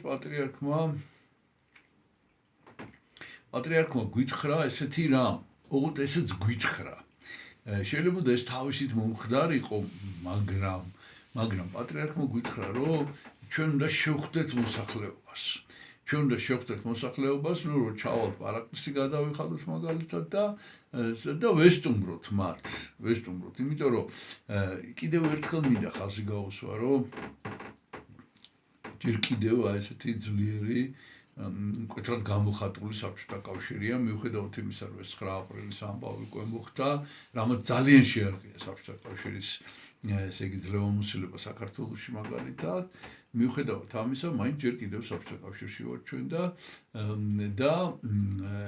Speaker 1: პატრიარქმა გვითხრა ესეთი რამ, ოღონდ ესეც გვითხრა. შეიძლება და ეს თავისით მომხდარიყო, მაგრამ პატრიარქმა გვითხრა, რომ ჩვენ უნდა შევხვდეთ მოსახლეობას. ჩვენ უნდა შევხვდეთ მოსახლეობას, რომ ჩავალთ პარაკლისი გადავიხადოთ მაგალითად და ვესტუმროთ მათ. იმიტომ რომ კიდევ ერთხელ მინდა ხაზი გაუსვა, რომ ჯერ კიდევ აი ესეთი ძლიერი მკვეთრად გამოხატული საბჭოთა კავშირია, მიუხედავად იმისა, რომ 9 აპრილის ამბავი უკვე მოხდა, რამაც ძალიან შეარყია საბჭოთა კავშირის ესე იგი ძლევამოსილება საქართველოში მაგალითად, მიუხედავად ამისა, მაინც ჯერ კიდევ საბჭოთა კავშირში ვართ ჩვენ და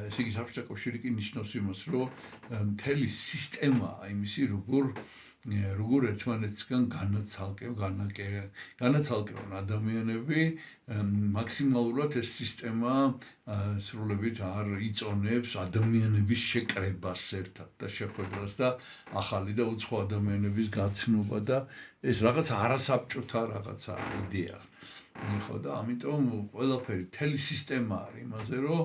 Speaker 1: ესე იგი საბჭოთა კავშირი კი ნიშნავს იმას, რომ მთელი სისტემა იმისი როგორ ერთმანეთისგან განაცალკევენ ადამიანები, მაქსიმალურად ეს სისტემა სრულებით არ იწონებს ადამიანების შეკრებას ერთად და შეხვედრას და ახალი და უცხო ადამიანების გაცნობა და ეს რაღაც არასაბჭოთა რაღაცა იდეა. ხო და ამიტომ ყველაფერი მთელი სისტემა არის იმაზე, რომ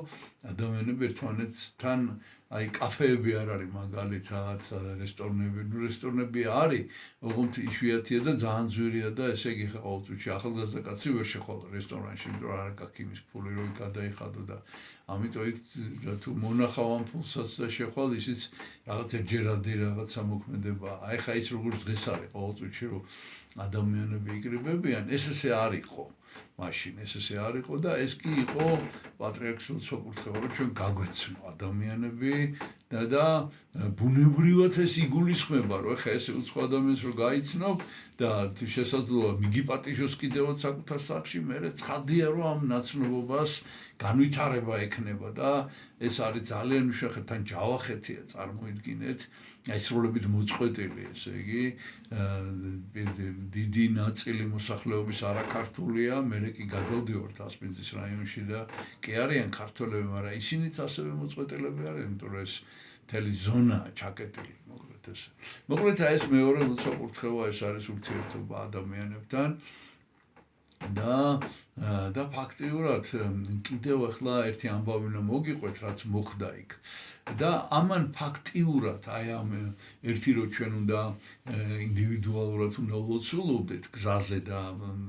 Speaker 1: ადამიანები ერთმანეთთან აი კაფეები არ არის მაგალითად, რესტორნები არის, ოღონდ იშვიათია და ძალიან ძვირია და ესე იგი ყოველწუთში ახალგაზრდა კაცი ვერ შეხვალა რესტორანში, იმიტომ რომ არ გაქვს იმის ფული, რომ გადაიხადო და ამიტომ იქ თუ მონახავ ამ ფულსაც და შეხვალ, ისიც რაღაც ერთჯერადი რაღაცა მოქმედება. აი ხა ის როგორც დღეს არის ყოველწუთში, რომ ადამიანები იკრიბებიან, ეს ესე არ იყო. მაშინ ეს ესე არ იყო და ეს კი იყო პატრიარქს უცხოკურთხევა, რომ ჩვენ გაგვეცნო ადამიანები და ბუნებრივად ეს იგულისხმება, რომ ეხა ეს უცხო ადამიანს რო გაიცნობ და შესაძლოა მიგიპატიჟოს კიდევაც საკუთარ სახლში, მერე ცხადია რომ ამ ნაცნობობას განვითარება ექნება და ეს არის ძალიან უშახეთ, თან ჯავახეთია წარმოიდგინეთ, აი სრულებით მოწყვეტილი, ესე იგი დიდი ნაწილი მოსახლეობის არაქართულია, მერე კი გადავდივართ ასპინძის რაიონში და კი არიან ქართველები, მაგრამ ისინიც ასევე მოწყვეტილები არიან, იმიტომ რომ ეს მთელი ზონა ჩაკეტილი, მოკლედ ეს მეორე უცხოკურთხევა, ეს არის ურთიერთობა ადამიანებთან და ფაქტიურად კიდევ ახლა ერთი ამბავი უნდა მოგიყვეთ, რაც მოხდა იქ. და ამან ფაქტიურად აი ამ ერთი რო ჩვენ უნდა ინდივიდუალურად უნდა ვლოცულობდეთ გზაზე და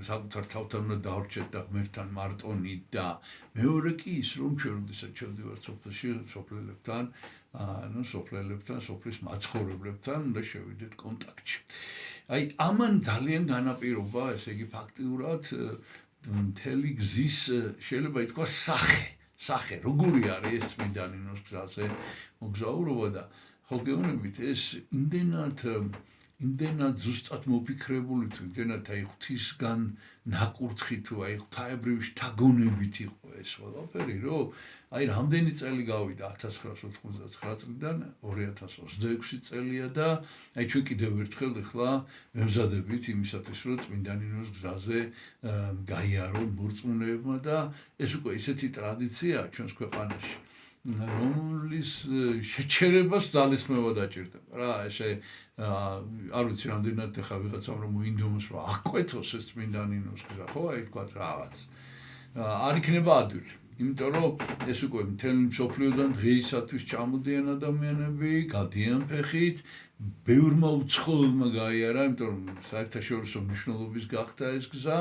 Speaker 1: საკუთარ თავთან უნდა დავრჩეთ და ღმერთთან მარტონით და მეორე კი ის რომ ჩვენ როდესაც შევდივართ სოფელში სოფლელებთან, სოფლის მაცხოვრებლებთან უნდა შევიდეთ კონტაქტში. აი ამან ძალიან განაპირობა, ესე იგი ფაქტიურად მთელი გზის შეიძლება ითქვას სახე, როგორი არის ეს წმინდანინოს გზაზე მოგზაურობა და ხო გეუბნებით ეს იმდენად იმდენად ზუსტად მოფიქრებული თუ იმდენად აი ღვთისგან ნაკურთხი თუ აი ღვთაებრივი შთაგონებით იყო ეს ყველაფერი, რომ აი რამდენი წელი გავიდა 1999 წლიდან 2026 წელია და აი ჩვენ კიდევ ერთხელ ახლა მემზადებით იმისათვის, რომ წმინდა ნინოს გზაზე გაიარონ მორწმუნეებმა და ეს უკვე ისეთი ტრადიციაა ჩვენს ქვეყანაში. რომლის შეჩერებას ძალისხმევა დაჭირდება რა ესე არ ვიცი რამდენად ახლა ვიღაცამ რომ მოინდომოს რომ აკვეთოს ეს წმინდა ნინოს გზა ხო აი თქვა რაღაც არ იქნება ადვილი იმიტომ რომ ეს უკვე მთელი მსოფლიოდან დღეისათვის ჩამოდიან ადამიანები გადიან ფეხით ბევრმა უცხოელმა გაიარა იმიტომ რომ საერთაშორისო მნიშვნელობის გახდა ეს გზა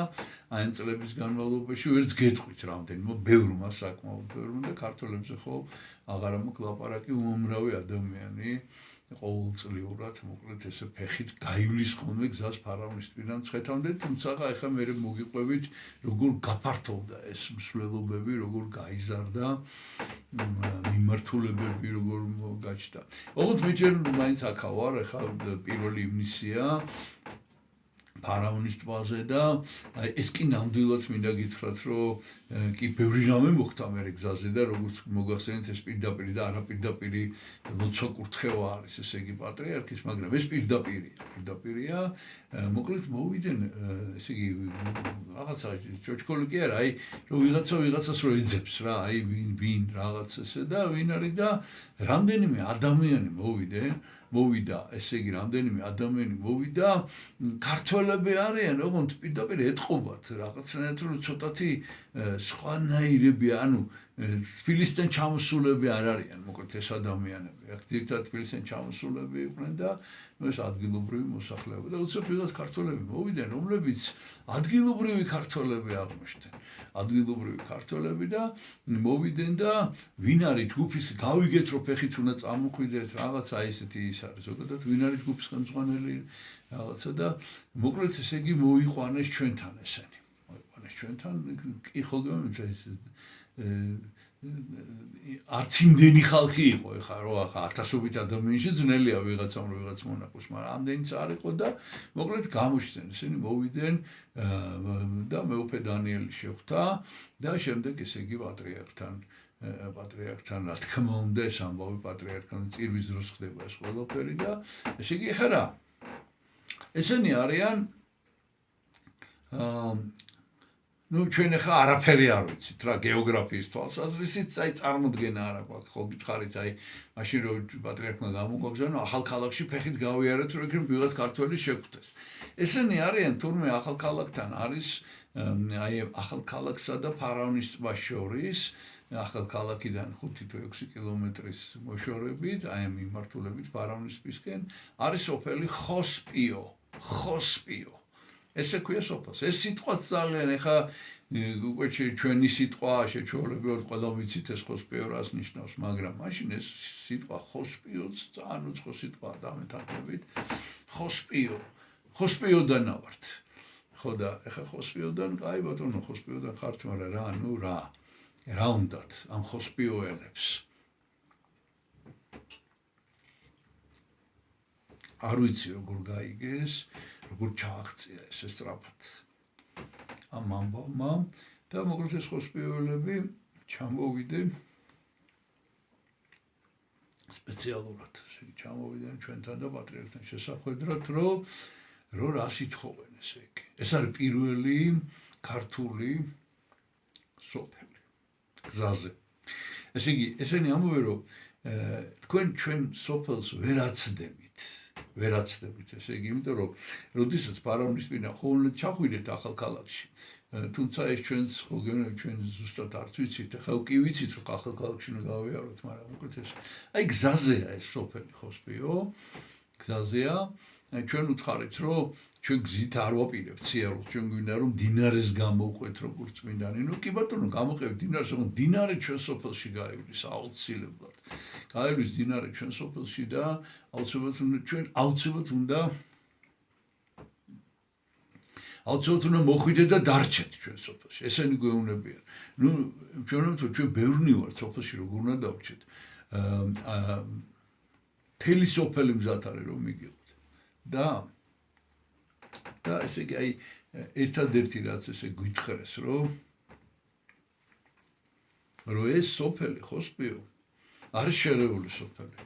Speaker 1: აი წლების განმავლობაში ვერც გეტყვით რამდენიმე ბევრმა საკმაოდ ბევრმა და ქართველებზე ხო აღარ მაქვს ლაპარაკი უამრავი ადამიანი ყოველწლიურად მოკლედ ესე ფეხით გაივლის ხოლმე გზას ფარავნის თვიდან ცხეთამდე თუმცა ახლა მე მოგიყვებით როგორ გაფართოვდა ეს მსვლელობები როგორ გაიზარდა მიმართულებები როგორ გაჩნდა ოღონდ მე ჯერ მაინც აქა ვარ ახლა 1 ივნისია ფარავნის ტბაზე და ეს კი ნამდვილად მინდა გითხრათ რომ კი ბევრი რამე მოხდა მე გზაზე და როგორც მოგახსენეთ ეს პირდაპირ და არაპირდაპირი ლოცვა კურთხევა არის ესე იგი პატრიარქის მაგრამ ეს პირდაპირია მოკლედ მოვიდნენ ესე იგი რაღაცა ჩოჩკოლი კი არა აი რომ ვიღაცას რო იძებს რა აი ვინ რაღაც ესე და ვინ არის და რამდენიმე ადამიანი მოვიდა ესე იგი რამდენიმე ადამიანი მოვიდა ქართველები არიან ოღონდ პირდაპირ ეთყობათ რაღაცნაირად რომ ცოტათი სხვანაირები ანუ თბილისიდან ჩამოსულები არ არიან მოკლედ ეს ადამიანები აქ ძირითადად თბილისიდან ჩამოსულები იყვნენ და ეს ადგილობრივი მოსახლეობა და უცებ ვიღაც ქართველები მოვიდნენ რომლებიც ადგილობრივი ქართველები აღმოჩნდნენ ადგილობრივი ქართველები და მოვიდნენ და ვინ არის ჯგუფის გავიგეთ რომ ფეხით უნდა წამოყვიდეთ რაღაცა ესეთი ის არის ზოგადად ვინ არის ჯგუფის ხელმძღვანელი რაღაცა და მოკლედ ესე იგი მოიყვანეს ჩვენთან ესენი მოიყვანეს ჩვენთან კი ხო გემეც არც იმდენი ხალხი იყო ეხლა რომ ახლა ათასობით ადამიანში ძნელია ვიღაცამ რომ ვიღაც მონაყოს მაგრამ ამდენიც არ იყო და მოკლედ გამოჩნდნენ ესენი მოვიდნენ და მეუფე დანიელი შეხვდა და შემდეგ ესე იგი პატრიარქთან რა თქმა უნდა ეს ამბავი პატრიარქთან წირვის დროს ხდება ეს ყველაფერი და ესე იგი ეხლა რა ესენი არიან ну ჩვენ ახლა არაფერი არ ვიცით რა გეოგრაფიის თვალსაზრისით აი წარმოდგენა არ აქვს ხო გითხარით აი მაშინ რომ პატრიარქმა გამოგვაგზავნა ახალ ქალაქში ფეხით გავიარეთ რომ იქნებ ვიღაც ქართველი შეგვხვდეს ესენი არიან თურმე ახალ ქალაქთან არის აი ახალ ქალაქსა და ფარავნის ტბას შორის ახალ ქალაქიდან 5 თუ 6 კილომეტრის მოშორებით აი მიმართულებით ფარავნის ტბისკენ არის სოფელი ხოსპიო ესე ქვია სოფელს. ეს სიტყვაც ძალიან ეხა უკვე ჩვენი სიტყვა შეჩოვლები ვარ ყველა ვიცით ეს ხოსპიო რას ნიშნავს, მაგრამ მაშინ ეს სიტყვა ხოსპიოც ძალიან უცხო სიტყვა დამეთანხმებით. ხოსპიოდან ვართ. ხო და ეხა ხოსპიოდან, აი ბატონო ხოსპიოდან ხართ, მაგრამ რა, ნუ რა უნდათ ამ ხოსპიოელებს. არ ვიცი როგორ გაიგეს როგორ ჩააღწია ეს სწრაფად ამ ამბავმა და მოკლედ ეს ხოსპიოელები ჩამოვიდნენ სპეციალურად ჩამოვიდნენ ჩვენთან და პატრიარქთან შესახვედრად რომ რას ითხოვენ ესე იგი ეს არის პირველი ქართული სოფელი გზაზე ესე იგი ესენი ამბობენ რომ თქვენ ჩვენ სოფელს ვერაცდებით ესე იგი იმიტომ რომ როდესაც ფარავნის პირნა ხოლმე ჩახვიდეთ ახალ ქალაქში თუმცა ეს ჩვენს ხო გეუბნები ჩვენ ზუსტად არც ვიცით ახლა კი ვიცით რომ ახალ ქალაქში უნდა გავიაროთ მაგრამ მოკლედ ეს აი გზაზეა ეს სოფელი ხოსპიო გზაზეა ჩვენ უთხარით რომ ჩვენ გზით არ ვაპირებთ სიარულს ჩვენ გვინდა რომ დინარეს გამოვყვეთ როგორც წმინდანი ნუ კი ბატონო გამოყევით დინარეს რომ დინარე ჩვენ სოფელში გაივლის აუცილებლად გაივლის დინარე ჩვენ სოფელში და აუცილებლად უნდა მოხვიდეთ და დარჩეთ ჩვენ სოფელში ესენი გვეუბნებიან ნუ ჩვენ ბევრნი ვართ სოფელში როგორ უნდა დავჩეთ თელი სოფელი მზად არის რომ მიგიღოთ და ესე იგი აი ერთადერთი რაც ესე გვითხრეს რომ ეს სოფელი ხოსპიო არის შერეული სოფელი.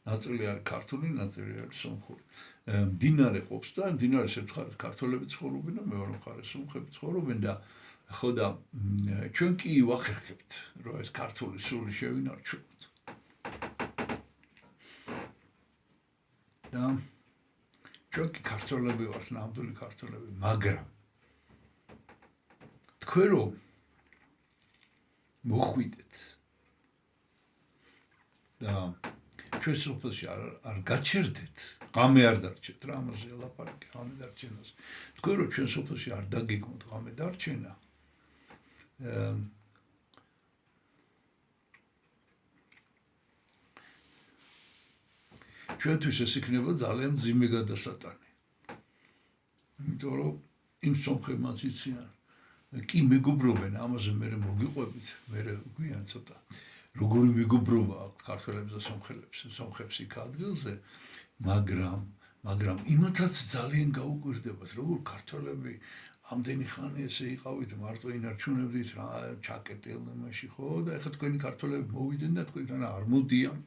Speaker 1: ნაწილი არის ქართული, ნაწილი არის სომხური. მდინარე ყოფს და მდინარის ერთ მხარეს ქართველები ცხოვრობენ და მეორე მხარეს სომხები ცხოვრობენ და ხო და ჩვენ კი ვახერხებთ რომ ეს ქართული სული შევინარჩუნოთ. და ჩვენ კი ქართველები ვართ, ნამდვილი ქართველები, მაგრამ თქვენ რომ მოხვიდეთ და ჩვენ სოფელში არ გაჩერდეთ, ღამე არ დარჩეთ რა, ამაზე ლაპარაკი, ღამე დარჩენას. თქვენ რომ ჩვენ სოფელში არ დაგეგმოთ ღამე დარჩენა, ჩვენთვის ეს იქნება ძალიან მძიმე გადასატანი. იმიტომ რომ იმ სომხებმაც იციან, კი მეგობრობენ, ამაზე მე მოგიყვებით, მე გვიან ცოტა როგორი მეგობრობა აქვს ქართველებს და სომხებს იქ ადგილზე, მაგრამ იმათაც ძალიან გაუკვირდებათ, როგორ ქართველები ამდენი ხანი ესე იყავით, მარტო ინარჩუნებდით რა, ჩაკეტილ იმაში ხო და ეხლა თქვენი ქართველები მოვიდნენ და თქვენ არ მოდიან.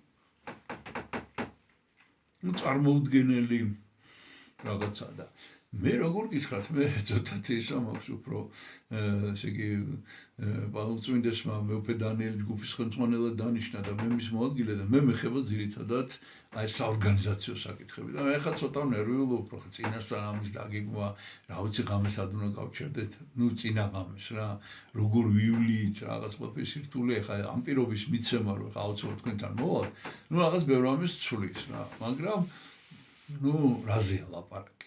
Speaker 1: ну წარმოუდგენელი რაღაცა და მე როგორ გითხრათ, მე ცოტათ ისა მაქვს უფრო ესე იგი პავლწმინდესმა მეუფე დანიელი ჯგუფის ხელმძღვანელად დანიშნა და მე მის მოადგილე და მე მეხება ძირითადად აი საორგანიზაციო საკითხები და ეხლა ცოტა ნერვიულ უფრო წინასწარ ამის დაგეგმვა, რა ვიცი ღამეს ად უნდა გავჩერდეთ, ну წინა ღამეს რა, როგორ ვივლით, რაღაც ყოფილი სირთულე, ეხლა ამ პირობის მიცემა რომ ეხლა აუცილებლად თქვენთან მოვალ, ну რაღაც ბევრ ამის ცulis რა, მაგრამ ну რაზეა ლაპარაკი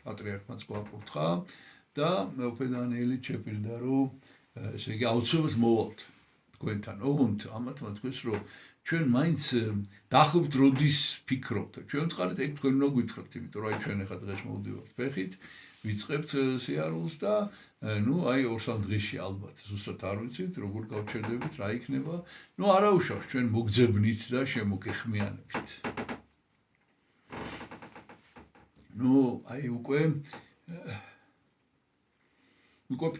Speaker 1: პატრიარქმაც გვაკურთხა და მეუფე დანიელი შეპირდა რომ ესე იგი აუცილებლად მოვალთ თქვენთან. ოღონდ ამათმა თქვენს რომ ჩვენ მაინც დაახლოებით როდის ფიქრობთ. ჩვენ ვწყარით ეგ თქვენ უნდა გითხრათ, იმიტომ რომ აი ჩვენ ახლა დღეს მოვდივართ ფეხით, ვიწყებთ სიარულს და ну აი 2-3 დღეში ალბათ ზუსტად არ ვიცით როგორ გავჩერდებით, რა იქნება. ну არაუშავს ჩვენ მოგძებნით და შემოგეხმიანებით. ну აი უკვე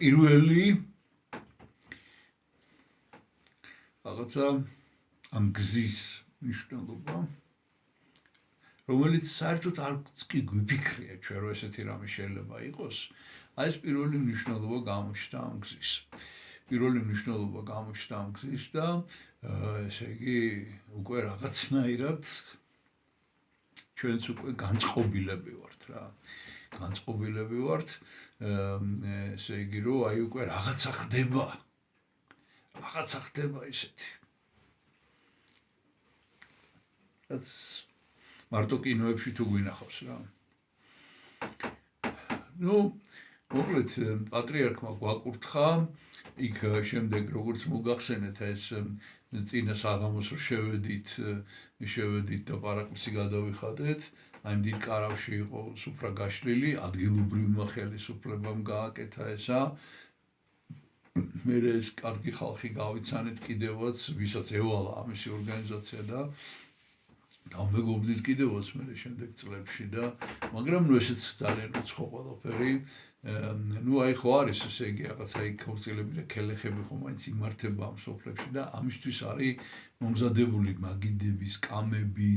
Speaker 1: პირველი რაღაცა ამ გზის მნიშვნელობა რომელიც საერთოდ არც კი გვიფიქრია ჩვენ რომ ესეთი რამე შეიძლება იყოს აი ეს პირველი მნიშვნელობა გამოჩნდა ამ გზის პირველი მნიშვნელობა გამოჩნდა ამ გზის და ესე იგი უკვე რაღაცნაირად ჩვენც უკვე განწყობილები ვართ რა. განწყობილები ვართ, ესე იგი რომ აი უკვე რაღაცა ხდება. რაღაცა ხდება ისეთი. რაც მარტო კინოებში თუ გვინახავს რა. ну, მოკლედ პატრიარქმა გვაკურთხა, იქ შემდეგ როგორც მოგახსენეთ ეს წინა საღამოს შევედით და პარაკლისი გადავიხადეთ, აი დიდ კარავში იყო სუფრა გაშლილი, ადგილობრივმა ხელისუფლებამ გააკეთა ესა. მე ეს კარგი ხალხი გავიცანეთ კიდევაც, ვისაც ევალა ამისი ორგანიზაცია და დამეგობრდით კიდევაც მე შემდეგ წლებში და მაგრამ ნუ ესეც ძალიან უცხო ყველაფერი. ну აი ხო არის ესე იგი რაღაცა იქ ქორწილები და ქელეხები ხომ მაინც იმართება ამ სოფლებში და ამისთვის არის მომზადებული მაგიდების კამები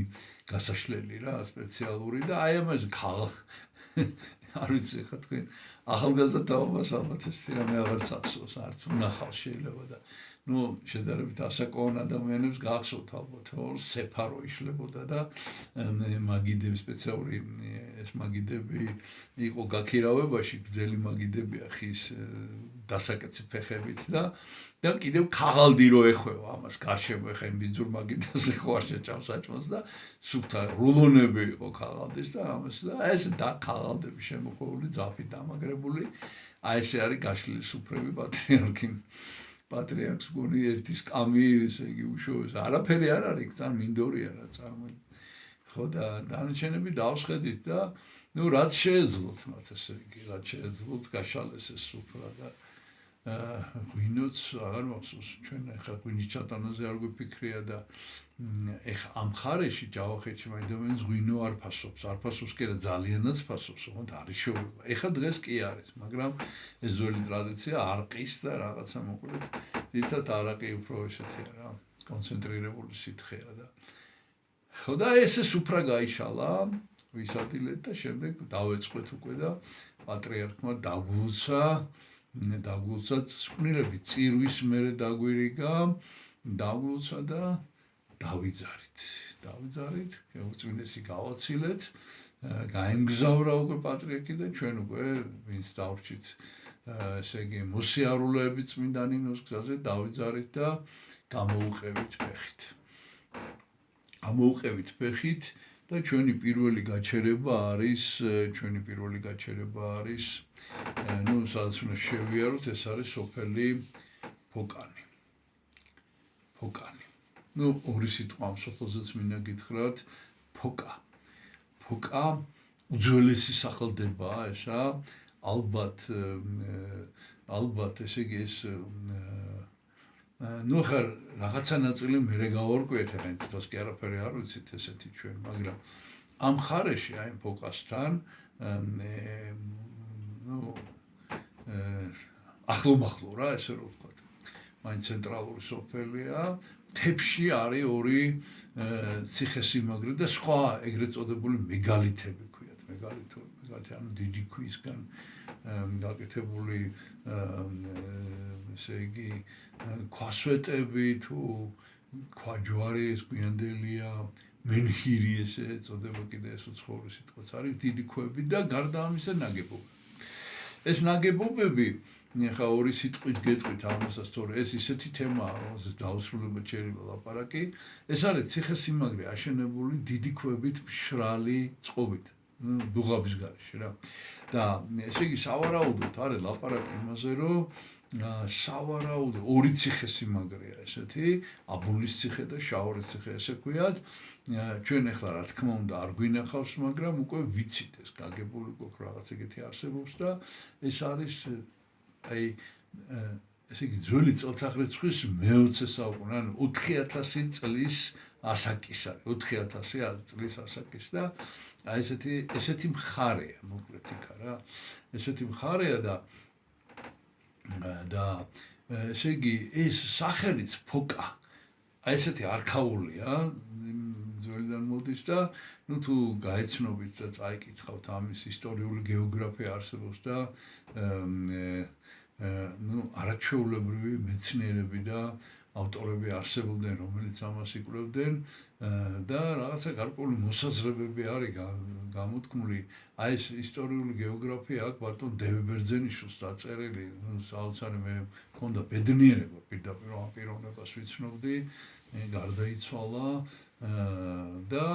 Speaker 1: გასაშლელი რა სპეციალური და აი ამაზე არ ვიცი ხა თქვენ ახალგაზრდა თაობას ალბათ ეს რამე აღარ წახსოვს არც უნახავს შეიძლება და ну შედარებით ასაკოვან ადამიანებს გახსოვთ ალბათ რომ სეფარო იშლებოდა და მაგიდები სპეციალური ეს მაგიდები იყო გაქირავებაში გძელი მაგიდებია ხის დასაკეცი ფეხებით და კიდევ ქაღალდი რო ეხვევა ამას გარშემო ეხა იმ ბიძურ მაგიდაზე ხო არ შეჭამს საჭმელს და სუფთა რულონები იყო ქაღალდის და ამას და ეს და ქაღალდები შემოხვეული ძაფი დამაგრებული აი ესე არის გაშლილი სუფრები პატრიარქს გონი ერთის კამი ესე იგი უშოვეს არაფერი არ არის ძალიან მინდორია რა წარმოი ხო და დანარჩენები დავსხედით და ну რაც შეეძლოთ მათ ესე იგი რაც შეეძლოთ გაშალეს ეს სუფრა და ღვინოც აღარ მახსოვს ჩვენ ახლა ღვინის ჩატანაზე არ გვიფიქრია და ეხ ამ ხარეში ჯავახეთში მაინდამაინც ღვინო არ ფასობს კი არა ძალიანაც ფასობს ოღონდ არის შოუება ეხლა დღეს კი არის მაგრამ ეს ძველი ტრადიცია არყის და რაღაცა მოკლედ თითქოს არაყი უფრო ესეთია რა კონცენტრირებული სითხეა და ხო და ეს უფრო გაიშალა ვისადილეთ და შემდეგ დავეწყვეთ უკვე და პატრიარქმა დაგვულცა წყნილები წირვის მერე დაგვირიგა დაგვულცა და დავიძარით უწმინდესი გავაცილეთ გაემგზავრა უკვე პატრიარქი და ჩვენ უკვე ვინც დავრჩით ესე იგი მოსიარულეები წმინდა ნინოს გზაზე დავიძარით და გამოვუყევით ფეხით და ჩვენი პირველი გაჩერება არის ну სადაც უნდა შევიაროთ ეს არის სოფელი ფოკანი ну ორი სიტყვა ამ სოფელზეც მინდა გითხრათ ფოკა უძველესი სახელდებაა ესა ალბათ ესე იგი ეს ну ხარ რაღაცა ნაწილი მე გავარკვიეთ ახლა თვითონ კი არაფერი არ ვიცით ესეთი ჩვენ მაგრამ ამ ხარეში აი ფოკასთან ну ახლო რა ესე რომ ვთქვათ მაინც ცენტრალური სოფელია თებში არის ორი ციხესიმაგრე და სხვა ეგრეთ წოდებული მეგალითები ქვიათ მეგალითი ანუ დიდი ქვისგან გაკეთებული ესე იგი ქვასვეტები თუ ქვაჯვარი ეს გვიანდელია მენჰირი ესე წოდება კიდე ეს უცხოური სიტყვაც არის დიდი ქვები და გარდა ამისა ნაგებობები ეს ნაგებობები ახლა ორი სიტყვით გეტყვით ამასაც თორე ეს ისეთი თემაა რომელზეც დაუსრულებლად შეიძლება ლაპარაკი ეს არის ციხესიმაგრე აშენებული დიდი ქვებით მშრალი წყობით დუღაბის გარეშე რა და ესე იგი სავარაუდოდ არის ლაპარაკი იმაზე რომ სავარაუდოდ ორი ციხესიმაგრეა ესეთი აბულის ციხე და შაორის ციხე ესე ქვიათ ჩვენ ახლა რა თქმა უნდა არ გვინახავს მაგრამ უკვე ვიცით ეს გაგებული გვაქვს რაღაც ეგეთი არსებობს და ეს არის აი ესე იგი ძველი წელთაღრიცხვის მე-20 საუკუნე ანუ 4000 წლის ასაკის არის 4000 წლის ასაკის და აი ესეთი მხარეა მოკლედ იქა რა ესეთი მხარეა და ესე იგი ეს სახელიც ფოკა აი ესეთი არქაულია ძველიდან მოდის და ну თუ გაეცნობით და წაიკითხავთ ამის ისტორიული გეოგრაფია არსებობს და ну არაჩვეულებრივი მეცნიერები და ავტორები არსებობდნენ რომელიც ამას იკვლევდნენ და რაღაცა გარკვეული მოსაზრებები არის გამოთქმული აი ეს ისტორიული გეოგრაფია აქვს ბატონ დევიბერძენიშვილს დაწერილი ну საოცარი მე მქონდა ბედნიერება პირდაპირ ამ პიროვნებას ვიცნობდი გარდაიცვალა და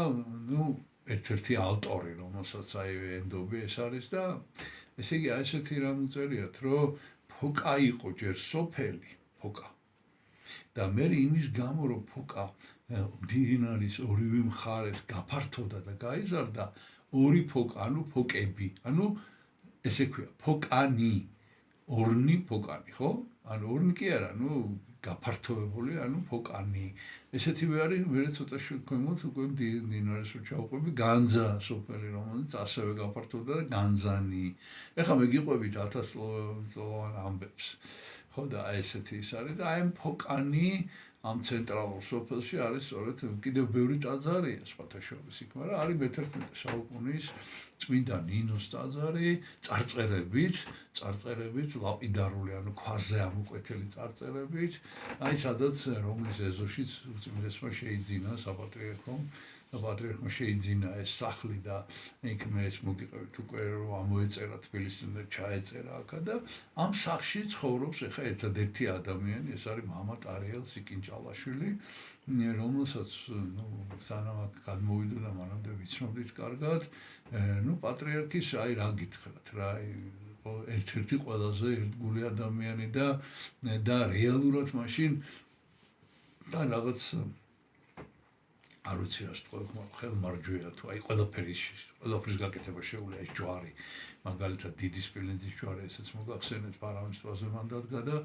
Speaker 1: ну ერთ-ერთი ავტორი რომელსაც აი ენდობი ეს არის და ესე იგი აი ესეთი რამ უწერიათ რომ ფოკა იყო ჯერ სოფელი ფოკა და მე იმის გამო რომ ფოკა მდინარის ორივე მხარეს გაფართოვდა და გაიზარდა ორი ფოკა ანუ ფოკები ანუ ესე ქვია ფოკანი ორნი ფოკანი ხო ანუ ორნი კი არა ну გაფართოვებული ანუ ფოკანი ესეთივე არის მე ცოტა შეგვემოთ უკვე მდინარეს რო ჩავყვები განძა სოფელი რომელიც ასევე გაფართოვდა და განძანი ეხლა მეგიყვებით 1000 წლოვან ამბებს ხო და აი ესეთი ის არის და აი ამ ფოკანი ამ ცენტრალურ სოფელში არის სწორედ კიდევ ბევრი ტაძარია სხვათა შორის იქ მაგრამ არის მე-11 საუკუნის წმინდა ნინოს ტაძარი წარწერებით ლაპიდარული ანუ ქვაზე ამოკვეთილი წარწერებით აი სადაც რომლის ეზოშიც უწმინდესმა შეიძინა საპატრიარქმა შეიძინა ეს სახლი და იქ მე ეს მოგიყევით უკვე რომ ამოეწერა თბილისიდან და ჩაეწერა აქა და ამ სახლში ცხოვრობს ახლა ერთადერთი ადამიანი ეს არის მამა ტარიელ სიკინჭალაშვილი რომელსაც ну სანამ აქ გადმოვიდა და მანამდე ვიცნობდით კარგად ну პატრიარქის აი რა გითხრათ რა ერთ-ერთი ყველაზე ერთგული ადამიანი და რეალურად მაშინ და რაღაც არ ვიცი რა თქვა ხელ მარჯვეა თუ აი ყველაფრის გაკეთება შეუძლია ეს ჯვარი მაგალითად დიდი სპილენძის ჯვარი ესეც მოგახსენეთ ფარავნის თვალზე მან დადგა და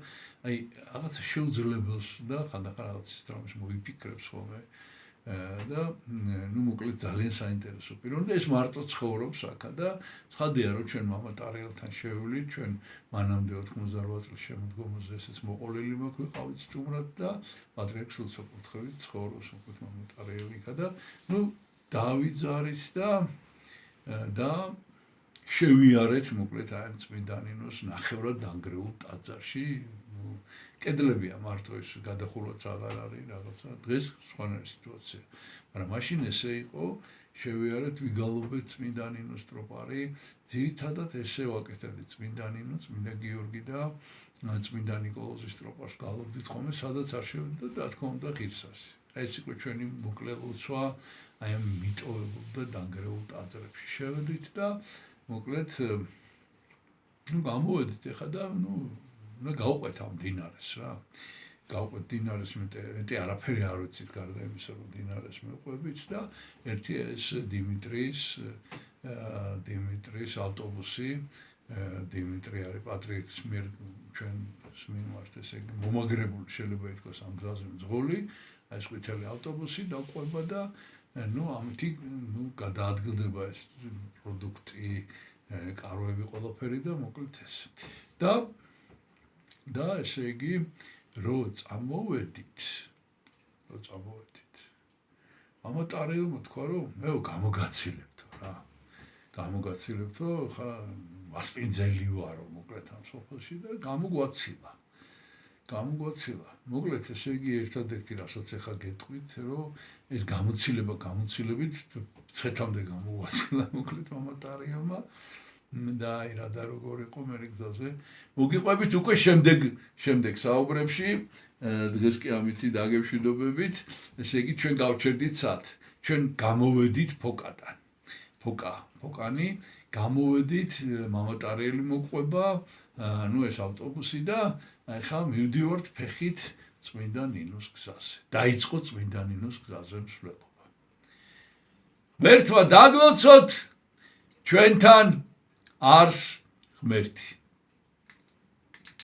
Speaker 1: აი რაღაცა შეუძლებელს და ხანდახან რაღაც სიტყვას მოიფიქრებს ხოლმე და ნუ მოკლედ ძალიან საინტერესო პიროვნება ეს მარტო ცხოვრობს აქა და ცხადია რომ ჩვენ მამა ტარიელთან შევივლით ჩვენ მანამდე 88 წლის შემოდგომაზე ესეც მოყოლილი მოგვიყავით სტუმრად და პატრიარქ სულსაკურთხევით ცხოვრობს მოკლედ მამა ტარიელი იქა და ნუ დავიძარით და შევიარეთ მოკლედ აი წმინდა ნინოს ნახევრად დანგრეულ ტაძარში კედლებია მარტო ეს გადახურვაც აღარ არის რაღაცა დღეს სხვანაირი სიტუაცია მაგრამ მაშინ ესე იყო შევიარეთ ვიგალობეთ წმინდა ნინოს ტროპარი ძირითადად ესე ვაკეთებდით წმინდა ნინო წმინდა გიორგი და წმინდა ნიკოლოზის ტროპარს გალობდით ხოლმე სადაც არ შევედით და რა თქმა უნდა ღირსას ეს იყო ჩვენი მოკლე ლოცვა აი ამ მიტოვებულ და დანგრეულ ტაძრებში შევედით და მოკლედ ნუ გამოვედით ეხლა და ნუ გავყვეთ ამ დინარეს რა გავყვეთ დინარეს მეტი არაფერი არ ვიცით გარდა იმისა რომ დინარეს მეყვებით და ერთი ეს დიმიტრის ავტობუსი დიმიტრი არის პატრიარქის მიერ ჩვენ მიმართ ესე იგი მომაგრებული შეიძლება ითქვას ამ გზაზე მძღოლი აი ეს ყვითელი ავტობუსი დაყვება და ნუ ამით ნუ გადაადგილდება ეს პროდუქტი კაროები ყველაფერი და მოკლედ ეს და ესე იგი რო წამოვედით ამა ტარიელმა თქვა რომ მე გამოგაცილებთო რა გამოგაცილებთო ხა მასპინძელი ვარო მოკლედ ამ სოფელში და გამოგვაცილა მოკლედ ესე იგი ერთადერთი რასაც ახლა გეტყვით რომ ეს გამოცილებით ცხეთამდე გამოგვაცილა მოკლედ მამა ტარიელმა და აი რა და როგორ იყო მე გზაზე მოგიყვებით უკვე შემდეგ საუბრებში დღეს კი ამითი დაგემშვიდობებით ესე იგი ჩვენ გავჩერდით სად ჩვენ გამოვედით ფოკადან ფოკანი გამოვედით მამა ტარიელი მოყვება ნუ ეს ავტობუსი და აი ხა მივდივართ ფეხით წმინდა ნინოს გზაზე დაიწყო წმინდა ნინოს გზაზე მსვლელობა ღმერთმა დაგლოცოთ ჩვენთან არს ღმერთი